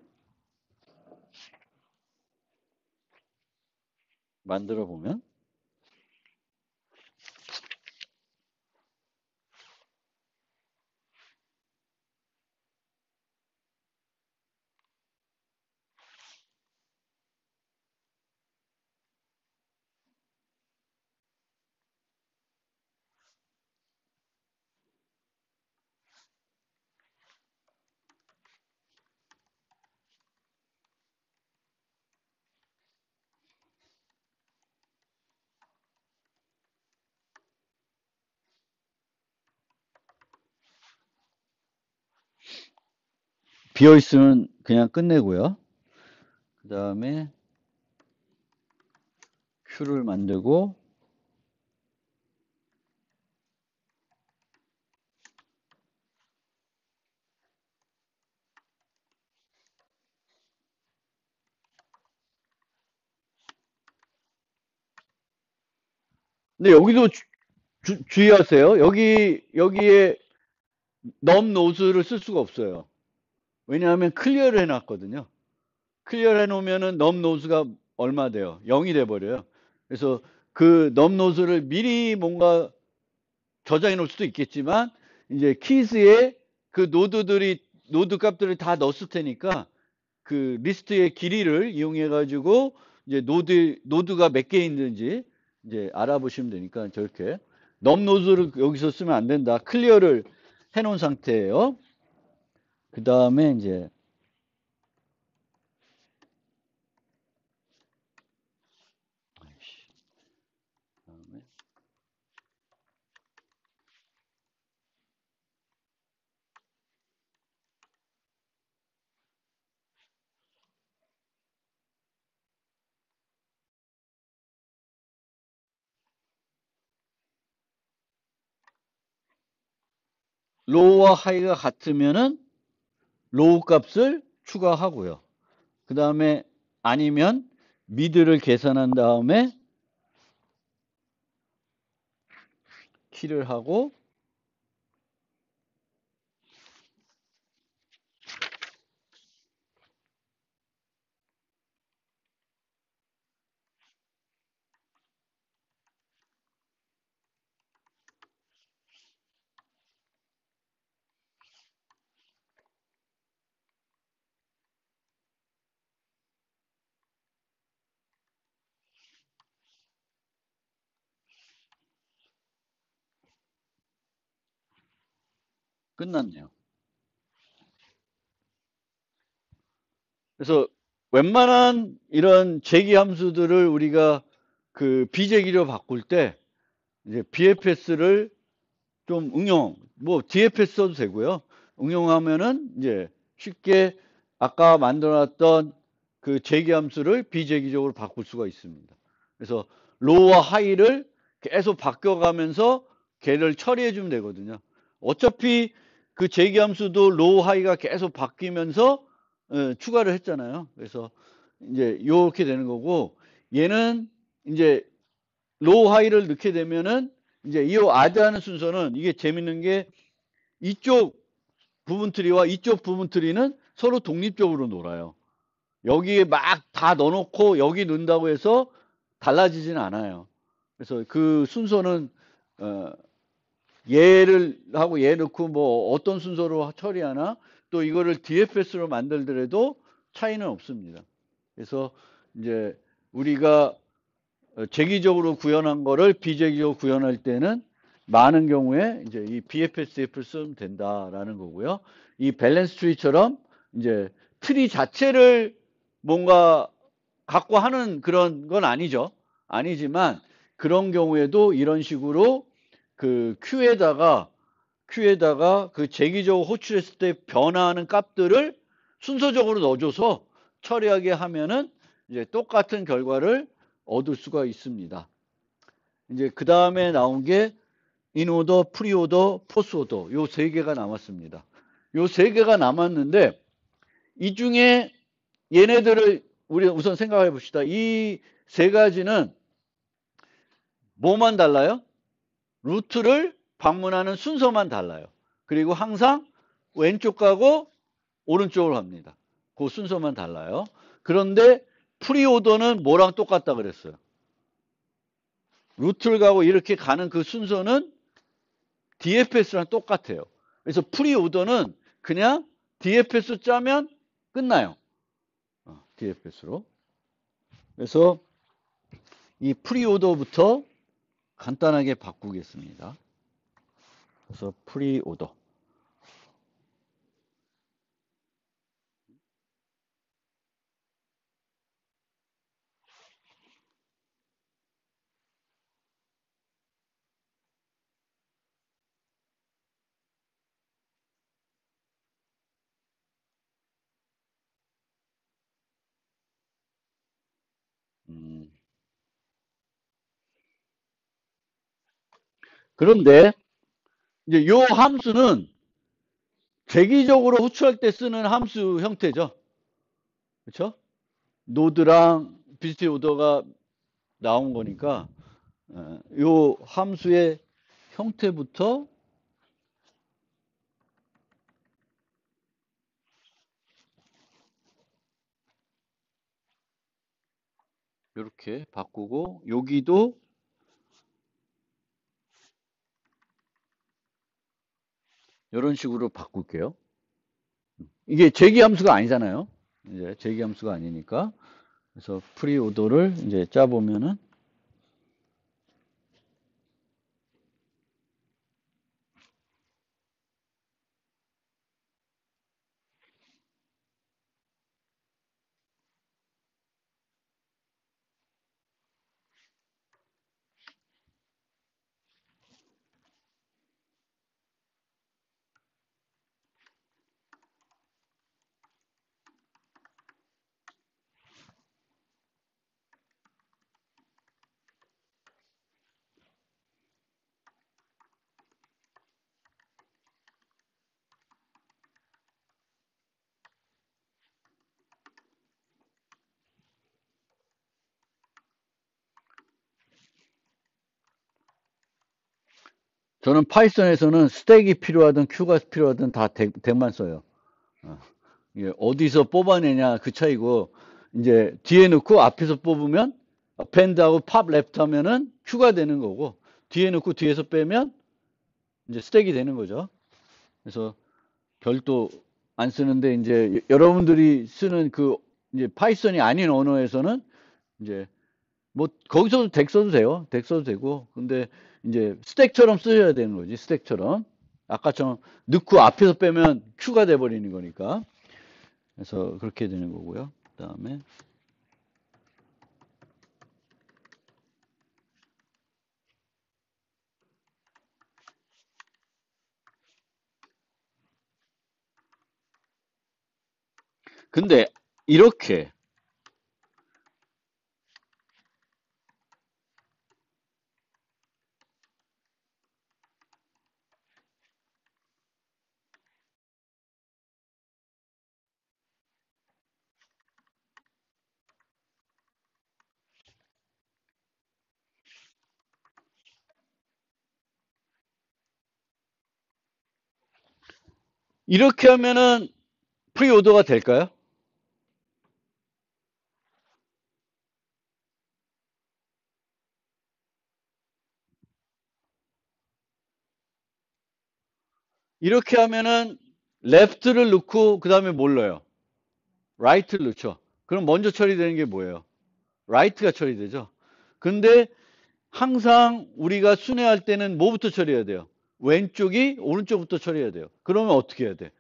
만들어 보면 비어 있으면 그냥 끝내고요. 그 다음에 큐를 만들고 근데 여기도 주의하세요. 여기에 넘 노즈를 쓸 수가 없어요. 왜냐하면 클리어를 해놨거든요. 클리어를 해놓으면은 넘 노즈가 얼마 돼요? 0이 돼버려요. 그래서 그 넘 노즈를 미리 뭔가 저장해 놓을 수도 있겠지만 이제 키스에 그 노드 값들을 다 넣었을 테니까 그 리스트의 길이를 이용해 가지고 이제 노드가 몇 개 있는지 이제 알아보시면 되니까 저렇게 넘 노드를 여기서 쓰면 안 된다. 클리어를 해 놓은 상태예요. 그 다음에 이제 그다음에 로우와 하이가 같으면은 로우 값을 추가하고요. 그 다음에 아니면 미드를 계산한 다음에 키를 하고 끝났네요. 그래서 웬만한 이런 제기 함수들을 우리가 그 비제기로 바꿀 때 이제 BFS를 좀 뭐 DFS 써도 되고요. 응용하면은 이제 쉽게 아까 만들어놨던 그 제기 함수를 비제기적으로 바꿀 수가 있습니다. 그래서 로우와 하이를 계속 바뀌어가면서 걔를 처리해 주면 되거든요. 어차피 그 제기 함수도 로우 하이가 계속 바뀌면서 추가를 했잖아요. 그래서 이제 이렇게 되는 거고 얘는 이제 로우 하이를 넣게 되면은 이제 이 아드하는 순서는 이게 재밌는 게 이쪽 부분 트리와 이쪽 부분 트리는 서로 독립적으로 놀아요. 여기에 막 다 넣어놓고 여기 넣는다고 해서 달라지진 않아요. 그래서 그 순서는 어, 얘를 하고 얘 넣고 뭐 어떤 순서로 처리하나 또 이거를 DFS로 만들더라도 차이는 없습니다. 그래서 이제 우리가 제기적으로 구현한 거를 비제기적으로 구현할 때는 많은 경우에 이제 이 BFSF를 쓰면 된다라는 거고요. 이 밸런스 트리처럼 이제 트리 자체를 뭔가 갖고 하는 그런 건 아니죠. 아니지만 그런 경우에도 이런 식으로 그 큐에다가 그 제기적으로 호출했을 때 변화하는 값들을 순서적으로 넣어줘서 처리하게 하면은 이제 똑같은 결과를 얻을 수가 있습니다. 이제 그 다음에 나온 게 인오더, 프리오더, 포스오더 요 세 개가 남았습니다. 요 세 개가 남았는데 이 중에 얘네들을 우리 우선 생각해 봅시다. 이 세 가지는 뭐만 달라요? 루트를 방문하는 순서만 달라요. 그리고 항상 왼쪽 가고 오른쪽으로 갑니다. 그 순서만 달라요. 그런데 프리오더는 뭐랑 똑같다 그랬어요? 루트를 가고 이렇게 가는 그 순서는 DFS랑 똑같아요. 그래서 프리오더는 그냥 DFS 짜면 끝나요. DFS로. 그래서 이 프리오더부터 간단하게 바꾸겠습니다. 그래서 프리오더. 음, 그런데 이제 요 함수는 재기적으로 호출할 때 쓰는 함수 형태죠. 그렇죠? 노드랑 비스티 오더가 나온 거니까 요 함수의 형태부터 이렇게 바꾸고 여기도 이런 식으로 바꿀게요. 이게 재기 함수가 아니잖아요. 이제 재기 함수가 아니니까. 그래서 프리오더를 이제 짜보면은 저는 파이썬에서는 스택이 필요하든 큐가 필요하든 다 덱만 써요. 이게 어디서 뽑아내냐 그 차이고 이제 뒤에 넣고 앞에서 뽑으면 밴드하고 팝 랩트 하면은 큐가 되는 거고 뒤에 넣고 뒤에서 빼면 이제 스택이 되는 거죠. 그래서 별도 안 쓰는데 이제 여러분들이 쓰는 그 이제 파이썬이 아닌 언어에서는 이제 뭐 거기서도 덱 써도 돼요. 덱 써도 되고 근데 이제 스택처럼 쓰셔야 되는 거지. 스택처럼 아까처럼 넣고 앞에서 빼면 큐가 돼 버리는 거니까. 그래서 그렇게 되는 거고요. 그다음에 근데 이렇게 이렇게 하면은 프리오더가 될까요? 이렇게 하면은 left를 넣고 그다음에 뭘 넣어요? right를 넣죠. 그럼 먼저 처리되는 게 뭐예요? right가 처리되죠. 근데 항상 우리가 순회할 때는 뭐부터 처리해야 돼요? 왼쪽이 오른쪽부터 처리해야 돼요. 그러면 어떻게 해야 돼?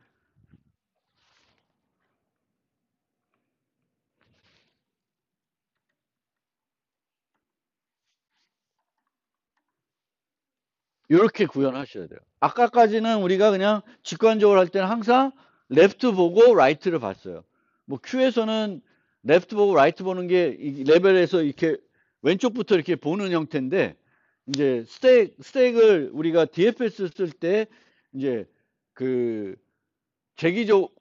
이렇게 구현하셔야 돼요. 아까까지는 우리가 그냥 직관적으로 할 때는 항상 레프트 보고 라이트를 봤어요. 뭐 큐에서는 레프트 보고 라이트 보는 게 이 레벨에서 이렇게 왼쪽부터 이렇게 보는 형태인데 이제 스택을 우리가 DFS 쓸 때 이제 그 재기적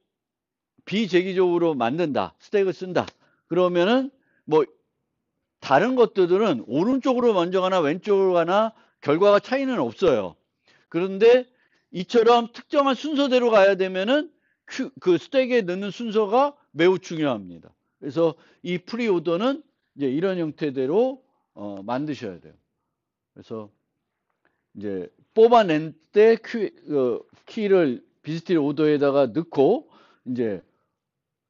비재기적으로 만든다. 스택을 쓴다. 그러면은 뭐 다른 것들은 오른쪽으로 먼저 가나 왼쪽으로 가나 결과가 차이는 없어요. 그런데 이처럼 특정한 순서대로 가야 되면은 그 스택에 넣는 순서가 매우 중요합니다. 그래서 이 프리오더는 이제 이런 형태대로 만드셔야 돼요. 그래서 이제 뽑아낸 때 키를 비스트 오더에다가 넣고 이제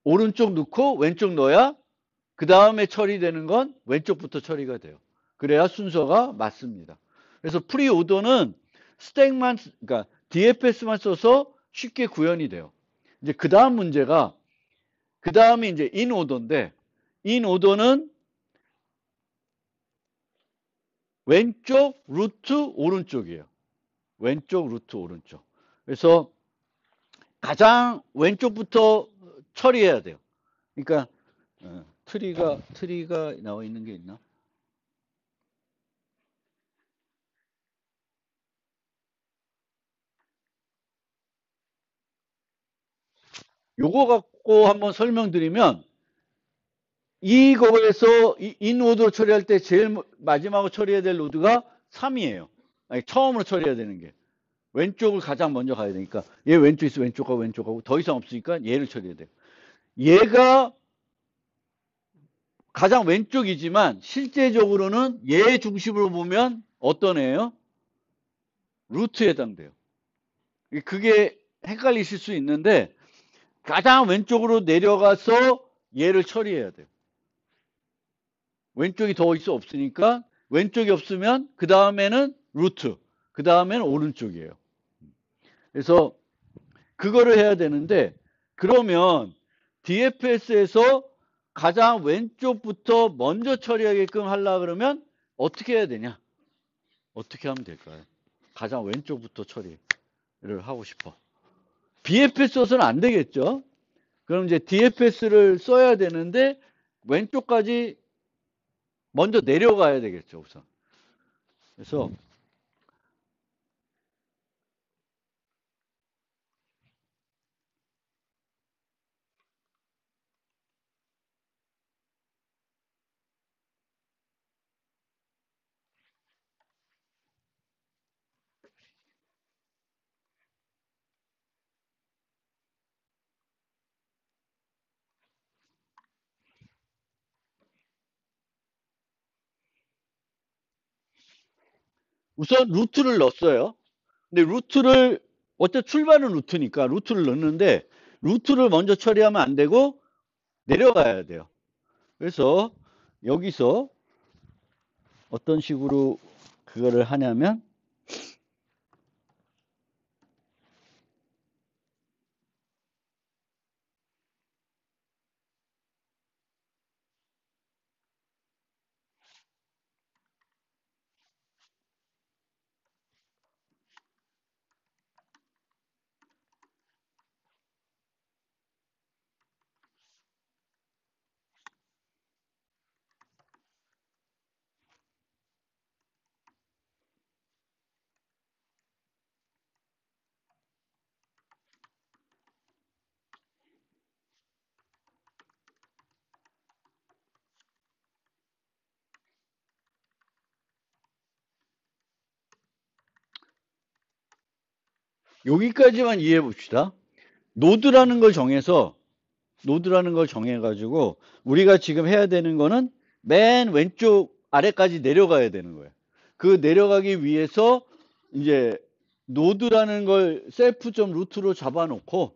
오른쪽 넣고 왼쪽 넣어야 그 다음에 처리되는 건 왼쪽부터 처리가 돼요. 그래야 순서가 맞습니다. 그래서 프리오더는 스택만, 그러니까 DFS만 써서 쉽게 구현이 돼요. 이제 그 다음 문제가, 그 다음이 이제 인오더인데, 인오더는 왼쪽, 루트, 오른쪽이에요. 왼쪽, 루트, 오른쪽. 그래서 가장 왼쪽부터 처리해야 돼요. 그러니까, 트리가 나와 있는 게 있나? 요거 갖고 한번 설명드리면 이거에서 이 노드로 처리할 때 제일 마지막으로 처리해야 될 노드가 3이에요. 아니, 처음으로 처리해야 되는 게. 왼쪽을 가장 먼저 가야 되니까 얘 왼쪽 있어 왼쪽 가고 더 이상 없으니까 얘를 처리해야 돼요. 얘가 가장 왼쪽이지만 실제적으로는 얘 중심으로 보면 어떤 애예요? 루트에 해당돼요. 그게 헷갈리실 수 있는데 가장 왼쪽으로 내려가서 얘를 처리해야 돼요. 왼쪽이 더 있어 없으니까 왼쪽이 없으면 그 다음에는 루트, 그 다음에는 오른쪽이에요. 그래서 그거를 해야 되는데 그러면 DFS에서 가장 왼쪽부터 먼저 처리하게끔 하려고 그러면 어떻게 해야 되냐? 어떻게 하면 될까요? 가장 왼쪽부터 처리를 하고 싶어. BFS 써서는 안 되겠죠? 그럼 이제 DFS를 써야 되는데 왼쪽까지 먼저 내려가야 되겠죠, 우선. 그래서 우선 루트를 넣었어요. 근데 루트를 어차피 출발은 루트니까 루트를 넣는데 루트를 먼저 처리하면 안 되고 내려가야 돼요. 그래서 여기서 어떤 식으로 그거를 하냐면 여기까지만 이해해 봅시다. 노드라는 걸 정해가지고 우리가 지금 해야 되는 거는 맨 왼쪽 아래까지 내려가야 되는 거예요. 그 내려가기 위해서 이제 노드라는 걸 셀프.루트로 잡아놓고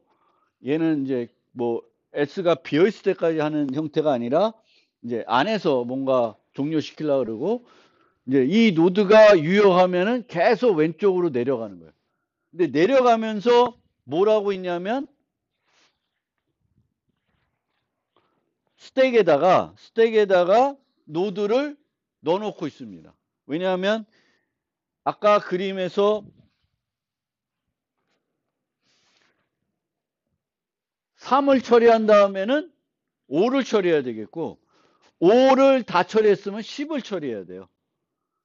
얘는 이제 뭐 S가 비어있을 때까지 하는 형태가 아니라 이제 안에서 뭔가 종료시키려고 그러고 이제 이 노드가 유효하면은 계속 왼쪽으로 내려가는 거예요. 근데 내려가면서 뭐라고 있냐면 스택에다가 노드를 넣어놓고 있습니다. 왜냐하면 아까 그림에서 3을 처리한 다음에는 5를 처리해야 되겠고 5를 다 처리했으면 10을 처리해야 돼요.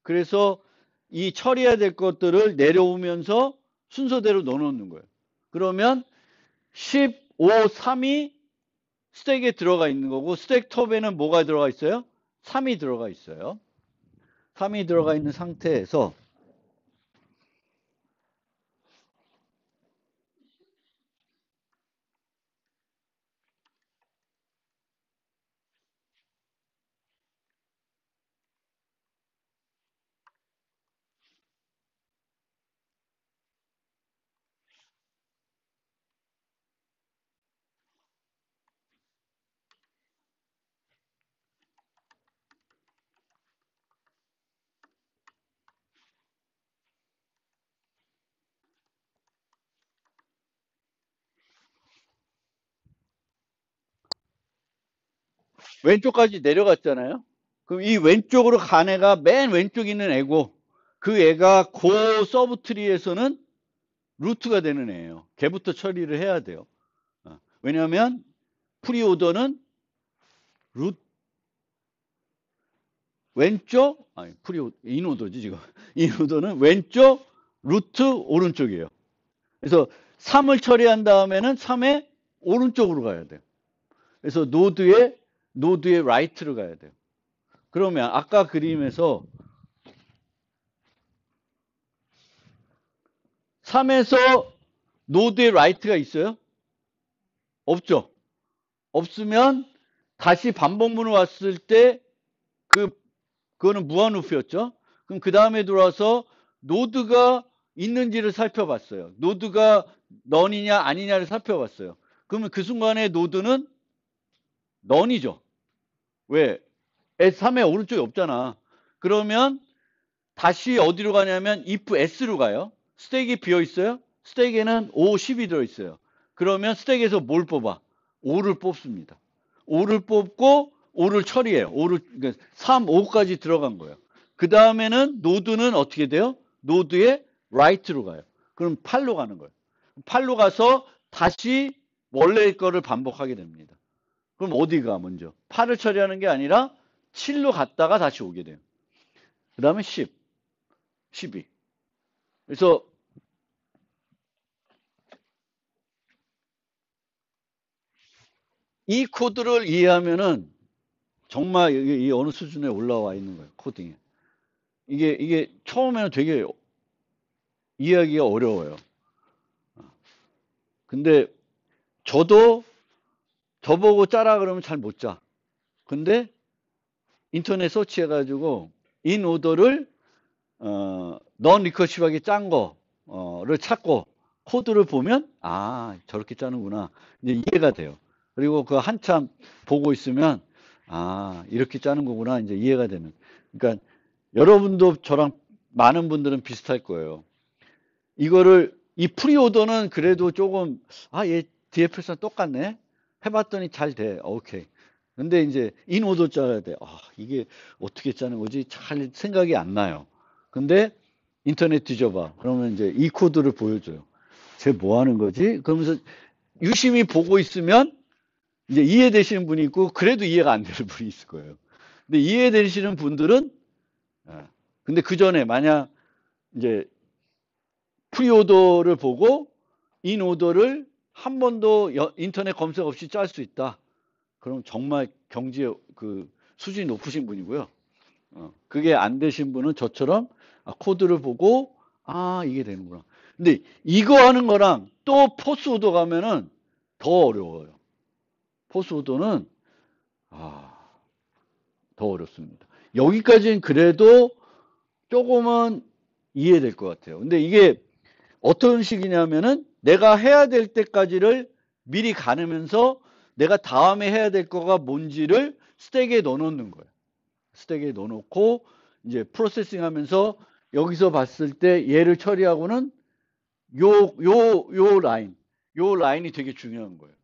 그래서 이 처리해야 될 것들을 내려오면서 순서대로 넣어놓는 거예요. 그러면 15, 3이 스택에 들어가 있는 거고 스택 톱에는 뭐가 들어가 있어요? 3이 들어가 있어요. 3이 들어가 있는 상태에서 왼쪽까지 내려갔잖아요. 그럼 이 왼쪽으로 간 애가 맨 왼쪽에 있는 애고 그 애가 그 서브트리에서는 루트가 되는 애예요. 걔부터 처리를 해야 돼요. 왜냐하면 프리오더는 왼쪽 아니 인오더지 지금 인오더는 왼쪽 루트 오른쪽이에요. 그래서 3을 처리한 다음에는 3에 오른쪽으로 가야 돼요. 그래서 노드의 라이트로 가야 돼요. 그러면 아까 그림에서 3에서 노드의 라이트가 있어요? 없죠. 없으면 다시 반복문을 왔을 때 그거는 무한 루프였죠. 그럼 그 다음에 들어와서 노드가 있는지를 살펴봤어요. 노드가 넌이냐 아니냐를 살펴봤어요. 그러면 그 순간에 노드는 넌이죠. 왜? 3의 오른쪽에 없잖아. 그러면 다시 어디로 가냐면 if s로 가요. 스택이 비어 있어요. 스택에는 5, 10이 들어 있어요. 그러면 스택에서 뭘 뽑아? 5를 뽑습니다. 5를 뽑고 5를 처리해요. 5를 그러니까 3, 5까지 들어간 거예요. 그 다음에는 노드는 어떻게 돼요? 노드의 right로 가요. 그럼 8로 가는 거예요. 8로 가서 다시 원래 거를 반복하게 됩니다. 그럼 어디가 먼저? 8을 처리하는 게 아니라 7로 갔다가 다시 오게 돼요. 그 다음에 10, 12. 그래서 이 코드를 이해하면은 정말 이 어느 수준에 올라와 있는 거예요. 코딩에. 이게 처음에는 되게 이해하기가 어려워요. 근데 저도 저보고 짜라 그러면 잘 못 짜. 근데 인터넷 서치해가지고 인 오더를 넌 리커시브하게 짠 거를 찾고 코드를 보면 아 저렇게 짜는구나 이제 이해가 돼요. 그리고 그 한참 보고 있으면 아 이렇게 짜는 거구나 이제 이해가 되는. 그러니까 여러분도 저랑 많은 분들은 비슷할 거예요. 이거를 이 프리오더는 그래도 조금 아 얘 DFS랑 똑같네 해봤더니 잘 돼. 오케이. 근데 이제 인오더 짜야 돼. 아 이게 어떻게 짜는 거지? 잘 생각이 안 나요. 근데 인터넷 뒤져봐. 그러면 이제 이 코드를 보여줘요. 쟤 뭐 하는 거지? 그러면서 유심히 보고 있으면 이제 이해되시는 분이 있고 그래도 이해가 안 되는 분이 있을 거예요. 근데 이해되시는 분들은 근데 그 전에 만약 이제 프리오더를 보고 인오더를 한 번도 인터넷 검색 없이 짤 수 있다. 그럼 정말 경지의 그 수준이 높으신 분이고요. 그게 안 되신 분은 저처럼 코드를 보고 아 이게 되는구나. 근데 이거 하는 거랑 또 포스 오더 가면은 더 어려워요. 포스 오더는 더 어렵습니다. 여기까지는 그래도 조금은 이해될 것 같아요. 근데 이게 어떤 식이냐면은 내가 해야 될 때까지를 미리 가누면서 내가 다음에 해야 될 거가 뭔지를 스택에 넣어놓는 거예요. 스택에 넣어놓고 이제 프로세싱 하면서 여기서 봤을 때 얘를 처리하고는 요 라인이 되게 중요한 거예요.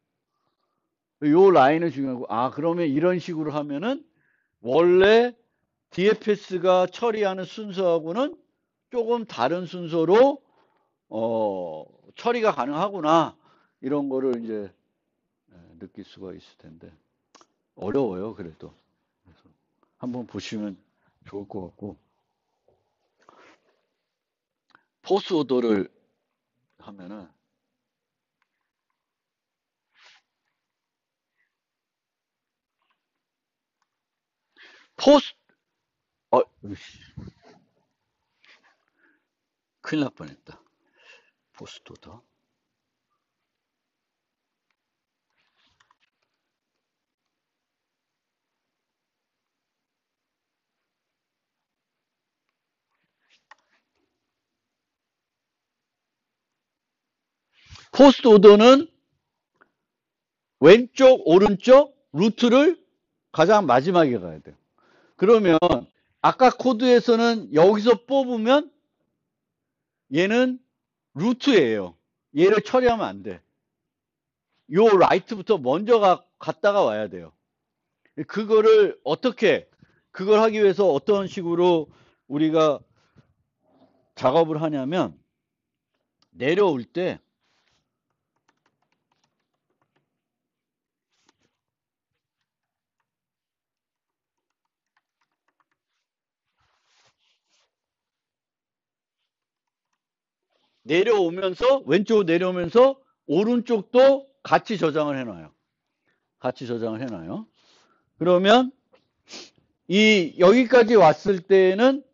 요 라인을 중요하고 그러면 이런 식으로 하면은 원래 DFS가 처리하는 순서하고는 조금 다른 순서로 처리가 가능하구나 이런 거를 이제 느낄 수가 있을 텐데 어려워요. 그래도 그래서 한번 보시면 좋을 것 같고 포스 오더를 하면은 포스 으이씨, 큰일 날 뻔했다. 포스 오더 포스트 오더는 왼쪽 오른쪽 루트를 가장 마지막에 가야 돼요. 그러면 아까 코드에서는 여기서 뽑으면 얘는 루트예요. 얘를 처리하면 안 돼. 요 라이트부터 먼저 갔다가 와야 돼요. 그거를 어떻게 그걸 하기 위해서 어떤 식으로 우리가 작업을 하냐면 내려올 때 내려오면서 왼쪽으로 내려오면서 오른쪽도 같이 저장을 해놔요. 같이 저장을 해놔요. 그러면 여기까지 왔을 때는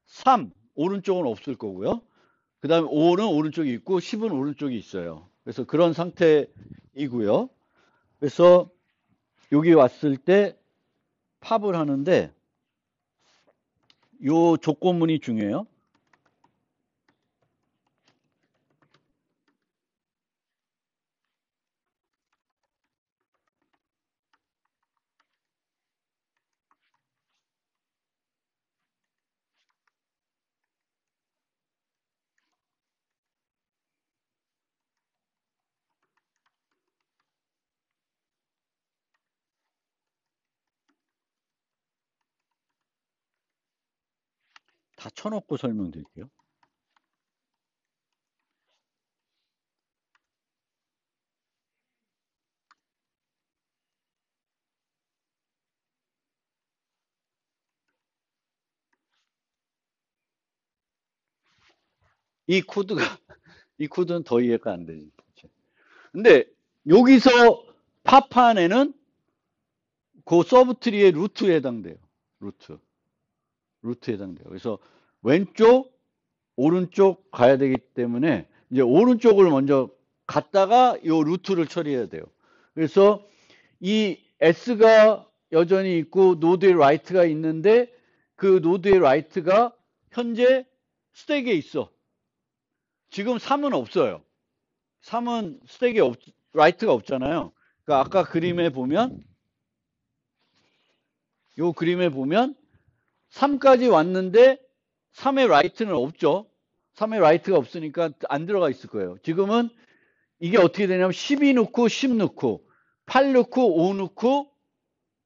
3, 오른쪽은 없을 거고요. 그 다음에 5는 오른쪽이 있고 10은 오른쪽이 있어요. 그래서 그런 상태이고요. 그래서 여기 왔을 때 팝을 하는데 요 조건문이 중요해요. 다 쳐놓고 설명드릴게요. 이 코드는 더 이해가 안 되지. 근데 여기서 팝판에는 그 서브트리의 루트에 해당돼요. 루트에 해당돼요. 그래서 왼쪽, 오른쪽 가야 되기 때문에 이제 오른쪽을 먼저 갔다가 요 루트를 처리해야 돼요. 그래서 이 S가 여전히 있고 노드의 라이트가 있는데 그 노드의 라이트가 현재 스택에 있어. 지금 3은 없어요. 3은 스택에 라이트가 없잖아요. 그러니까 아까 그림에 보면 요 그림에 보면 3까지 왔는데 3의 라이트는 없죠. 3의 라이트가 없으니까 안 들어가 있을 거예요. 지금은 이게 어떻게 되냐면 12 넣고 10 넣고 8 넣고 5 넣고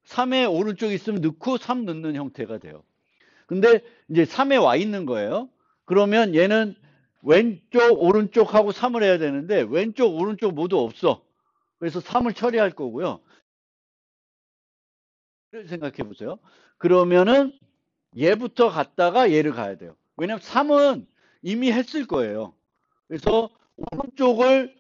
3의 오른쪽에 있으면 넣고 3 넣는 형태가 돼요. 근데 이제 3에 와 있는 거예요. 그러면 얘는 왼쪽 오른쪽하고 3을 해야 되는데 왼쪽 오른쪽 모두 없어. 그래서 3을 처리할 거고요. 생각해 보세요. 그러면은 얘부터 갔다가 얘를 가야 돼요. 왜냐면 3은 이미 했을 거예요. 그래서 오른쪽을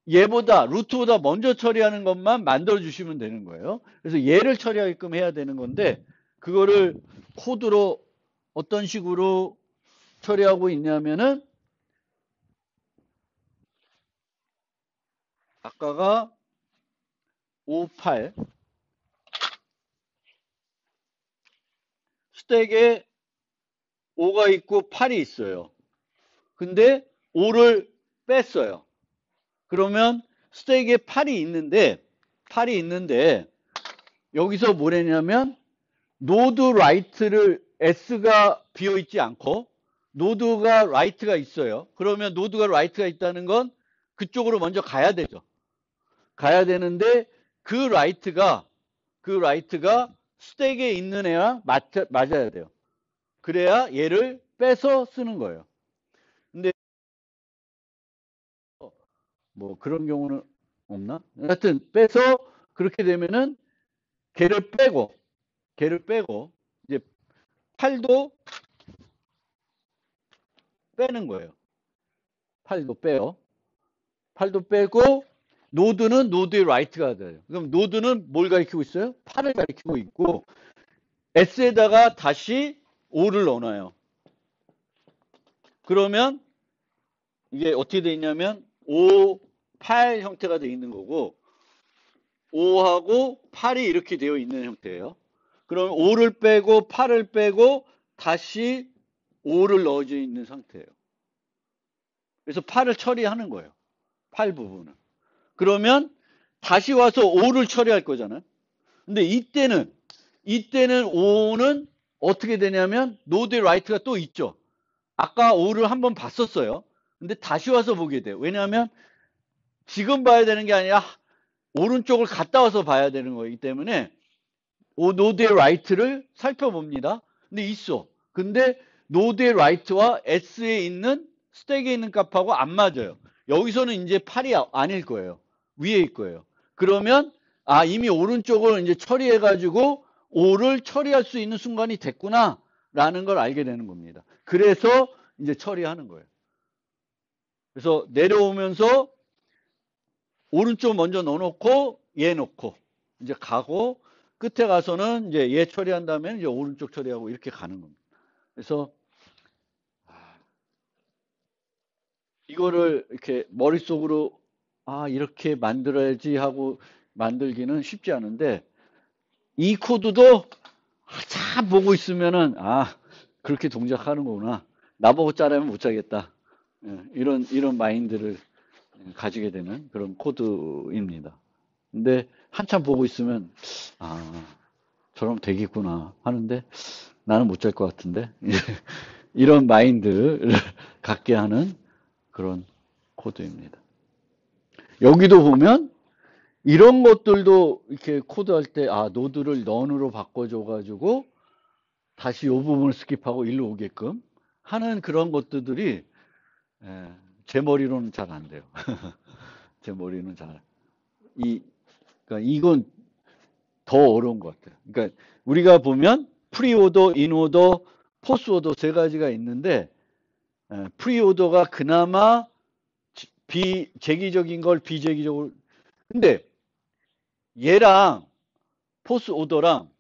얘보다 루트보다 먼저 처리하는 것만 만들어 주시면 되는 거예요. 그래서 얘를 처리하게끔 해야 되는 건데 그거를 코드로 어떤 식으로 처리하고 있냐면은 아까가 5, 8 스택에 5가 있고 8이 있어요. 근데 5를 뺐어요. 그러면 스택에 8이 있는데 여기서 뭐랬냐면 노드 라이트를 S가 비어 있지 않고 노드가 라이트가 있어요. 그러면 노드가 라이트가 있다는 건 그쪽으로 먼저 가야 되죠. 가야 되는데 그 라이트가 스택에 있는 애와 맞아야 돼요. 그래야 얘를 빼서 쓰는 거예요. 근데 뭐 그런 경우는 없나? 하여튼 빼서 그렇게 되면은 걔를 빼고 이제 8도 빼는 거예요. 8도 빼요. 8도 빼고 노드는 노드의 라이트가 돼요. 그럼 노드는 뭘 가리키고 있어요? 8을 가리키고 있고 S에다가 다시 5를 넣어놔요. 그러면 이게 어떻게 돼 있냐면 5, 8 형태가 돼 있는 거고 5하고 8이 이렇게 되어 있는 형태예요. 그럼 5를 빼고 8을 빼고 다시 5를 넣어져 있는 상태예요. 그래서 8을 처리하는 거예요. 8 부분은. 그러면 다시 와서 5를 처리할 거잖아요. 근데 이때는 5는 어떻게 되냐면 노드 라이트가 또 있죠. 아까 5를 한번 봤었어요. 근데 다시 와서 보게 돼요. 왜냐하면 지금 봐야 되는 게 아니라 오른쪽을 갔다 와서 봐야 되는 거기 때문에 노드의 라이트를 살펴봅니다. 근데 있어. 근데 노드의 라이트와 S에 있는 스택에 있는 값하고 안 맞아요. 여기서는 이제 8이 아닐 거예요. 위에일 거예요. 그러면 이미 오른쪽을 이제 처리해 가지고 5를 처리할 수 있는 순간이 됐구나 라는 걸 알게 되는 겁니다. 그래서 이제 처리하는 거예요. 그래서 내려오면서 오른쪽 먼저 넣어놓고 얘 놓고 이제 가고 끝에 가서는 이제 얘 처리한 다음에 이제 오른쪽 처리하고 이렇게 가는 겁니다. 그래서 이거를 이렇게 머릿속으로 이렇게 만들어야지 하고 만들기는 쉽지 않은데 이 코드도 참 보고 있으면은 그렇게 동작하는 거구나. 나보고 짜라면 못 짜겠다. 이런 마인드를 가지게 되는 그런 코드입니다. 근데 한참 보고 있으면 저럼 되겠구나 하는데 나는 못 짤 것 같은데 이런 마인드를 갖게 하는 그런 코드입니다. 여기도 보면 이런 것들도 이렇게 코드할 때 노드를 넌으로 바꿔줘가지고 다시 이 부분을 스킵하고 일로 오게끔 하는 그런 것들이 제 머리로는 잘 안 돼요. 제 머리는 그러니까 이건 더 어려운 것 같아요. 그러니까 우리가 보면 프리오더, 인오더, 포스오더 세 가지가 있는데 프리오더가 그나마 비재기적인 걸 비재기적으로 근데 얘랑 포스오더랑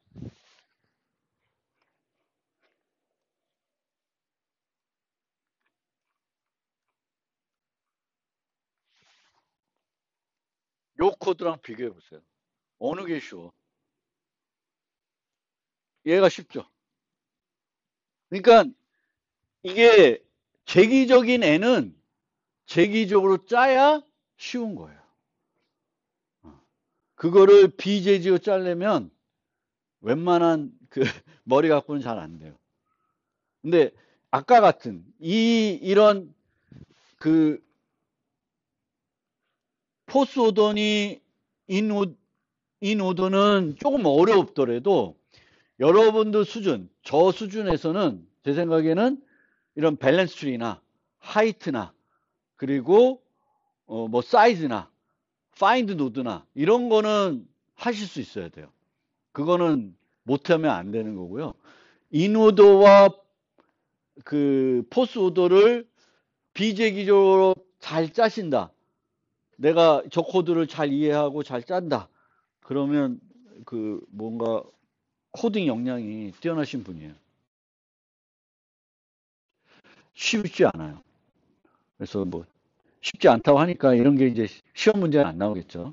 요 코드랑 비교해 보세요. 어느 게 쉬워? 얘가 쉽죠. 그러니까 이게 재기적인 애는 재기적으로 짜야 쉬운 거예요. 그거를 비재지로 짜려면 웬만한 그 머리 갖고는 잘 안 돼요. 근데 아까 같은 이런 그 포스 오더니 인오더는 조금 어렵더라도 여러분들 수준, 저 수준에서는 제 생각에는 이런 밸런스 트리나 하이트나 그리고 뭐 사이즈나 파인드 노드나 이런 거는 하실 수 있어야 돼요. 그거는 못하면 안 되는 거고요. 인오더와 그 포스 오더를 비재기적으로 잘 짜신다. 내가 저 코드를 잘 이해하고 잘 짠다. 그러면 그 뭔가 코딩 역량이 뛰어나신 분이에요. 쉽지 않아요. 그래서 뭐 쉽지 않다고 하니까 이런 게 이제 시험 문제는 안 나오겠죠.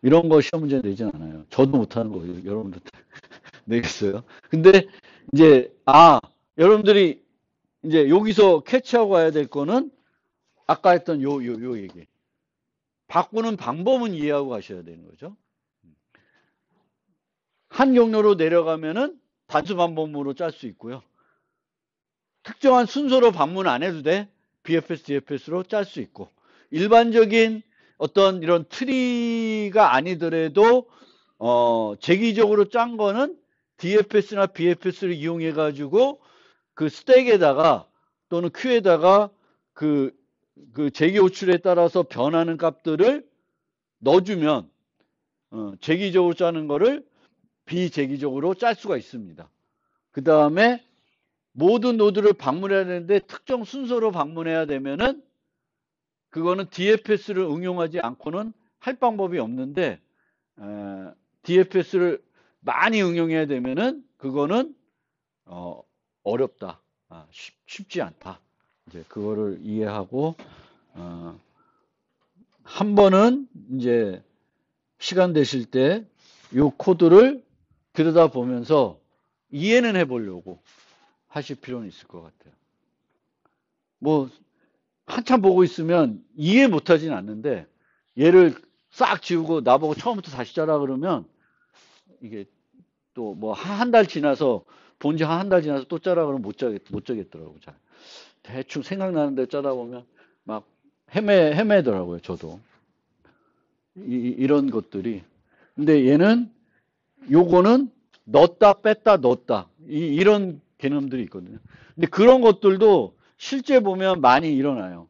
이런 거 시험 문제 내진 않아요. 저도 못하는 거예요. 여러분들 내겠어요. 근데 이제 여러분들이 이제 여기서 캐치하고 가야 될 거는 아까 했던 요 얘기. 바꾸는 방법은 이해하고 가셔야 되는 거죠. 한 경로로 내려가면은 단수 방법으로 짤 수 있고요. 특정한 순서로 방문 안 해도 돼. BFS, DFS로 짤 수 있고. 일반적인 어떤 이런 트리가 아니더라도 재기적으로 짠 거는 DFS나 BFS를 이용해 가지고 그 스택에다가 또는 큐에다가 그 재기 호출에 따라서 변하는 값들을 넣어주면 재기적으로 짜는 거를 비재기적으로 짤 수가 있습니다. 그 다음에 모든 노드를 방문해야 되는데 특정 순서로 방문해야 되면은 그거는 DFS를 응용하지 않고는 할 방법이 없는데 DFS를 많이 응용해야 되면은 그거는 어렵다. 쉽지 않다. 이제 그거를 이해하고 한 번은 이제 시간 되실 때 이 코드를 들여다보면서 이해는 해보려고 하실 필요는 있을 것 같아요. 뭐 한참 보고 있으면 이해 못하진 않는데 얘를 싹 지우고 나보고 처음부터 다시 짜라 그러면 이게 또 뭐 한 달 지나서 본지 한 달 지나서 또 짜라 그러면 못 짜겠더라고요. 잘. 대충 생각나는 데 짜다 보면 막 헤매더라고요. 저도. 이런 것들이. 근데 얘는 요거는 넣었다 뺐다 넣었다 이런 개념들이 있거든요. 근데 그런 것들도 실제 보면 많이 일어나요.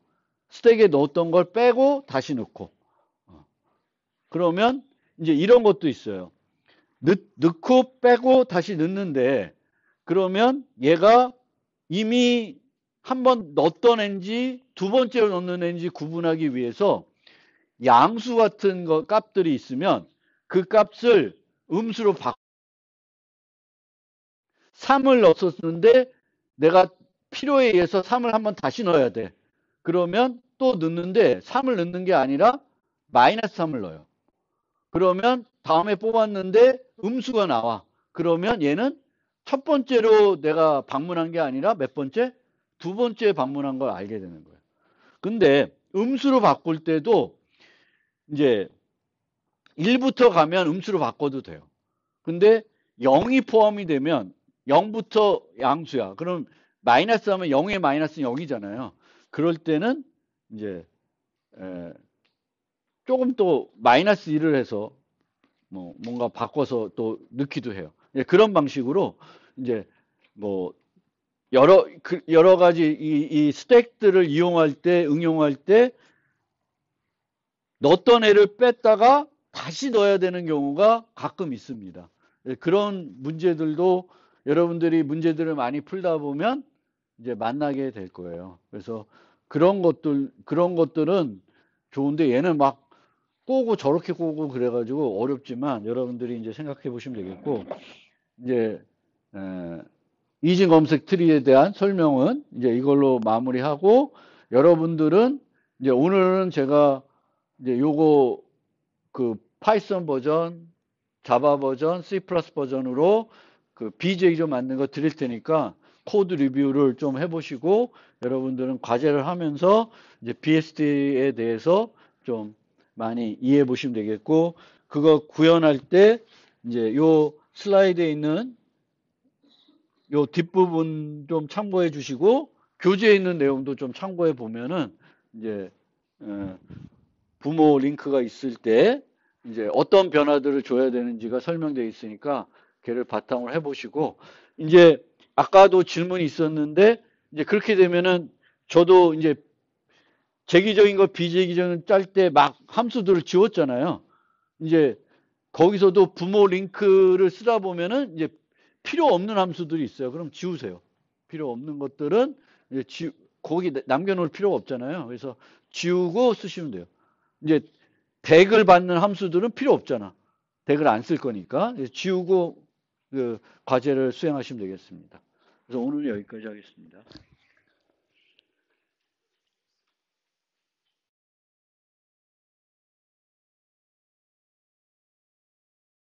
스택에 넣었던 걸 빼고 다시 넣고 그러면 이제 이런 것도 있어요. 넣고 빼고 다시 넣는데 그러면 얘가 이미 한 번 넣었던 애인지 두 번째로 넣는 애인지 구분하기 위해서 양수 같은 거 값들이 있으면 그 값을 음수로 3을 넣었었는데 내가 필요에 의해서 3을 한번 다시 넣어야 돼. 그러면 또 넣는데 3을 넣는 게 아니라 마이너스 3을 넣어요. 그러면 다음에 뽑았는데 음수가 나와. 그러면 얘는 첫 번째로 내가 방문한 게 아니라 몇 번째? 두 번째 방문한 걸 알게 되는 거예요. 근데 음수로 바꿀 때도 이제 1부터 가면 음수로 바꿔도 돼요. 근데 0이 포함이 되면 0부터 양수야. 그럼 마이너스 하면 0의 마이너스는 0이잖아요. 그럴 때는 이제 조금 또 마이너스 1을 해서 뭐 뭔가 바꿔서 또 넣기도 해요. 그런 방식으로 이제 뭐 여러 가지 이 스택들을 이용할 때 응용할 때 넣었던 애를 뺐다가 다시 넣어야 되는 경우가 가끔 있습니다. 그런 문제들도 여러분들이 문제들을 많이 풀다 보면 이제 만나게 될 거예요. 그래서 그런 것들은 좋은데 얘는 막 꼬고 저렇게 꼬고 그래가지고 어렵지만 여러분들이 이제 생각해 보시면 되겠고, 이제 이진 검색 트리에 대한 설명은 이제 이걸로 마무리하고, 여러분들은 이제 오늘은 제가 이제 요거 그 파이썬 버전, 자바 버전, C++ 버전으로 그 BJ 좀 만든 거 드릴 테니까 코드 리뷰를 좀 해보시고, 여러분들은 과제를 하면서 이제 BSD에 대해서 좀 많이 이해해 보시면 되겠고, 그거 구현할 때 이제 요 슬라이드에 있는 요 뒷부분 좀 참고해 주시고, 교재에 있는 내용도 좀 참고해 보면은 이제 부모 링크가 있을 때 이제 어떤 변화들을 줘야 되는지가 설명되어 있으니까 걔를 바탕으로 해보시고, 이제 아까도 질문이 있었는데 이제 그렇게 되면은 저도 이제 재기적인 거 비재기적인 짤 때 막 함수들을 지웠잖아요. 이제 거기서도 부모 링크를 쓰다 보면은 이제 필요 없는 함수들이 있어요. 그럼 지우세요. 필요 없는 것들은 이제 거기 남겨놓을 필요가 없잖아요. 그래서 지우고 쓰시면 돼요. 이제 덱을 받는 함수들은 필요 없잖아. 덱을 안 쓸 거니까 지우고 그 과제를 수행하시면 되겠습니다. 그래서 오늘 여기까지 하겠습니다.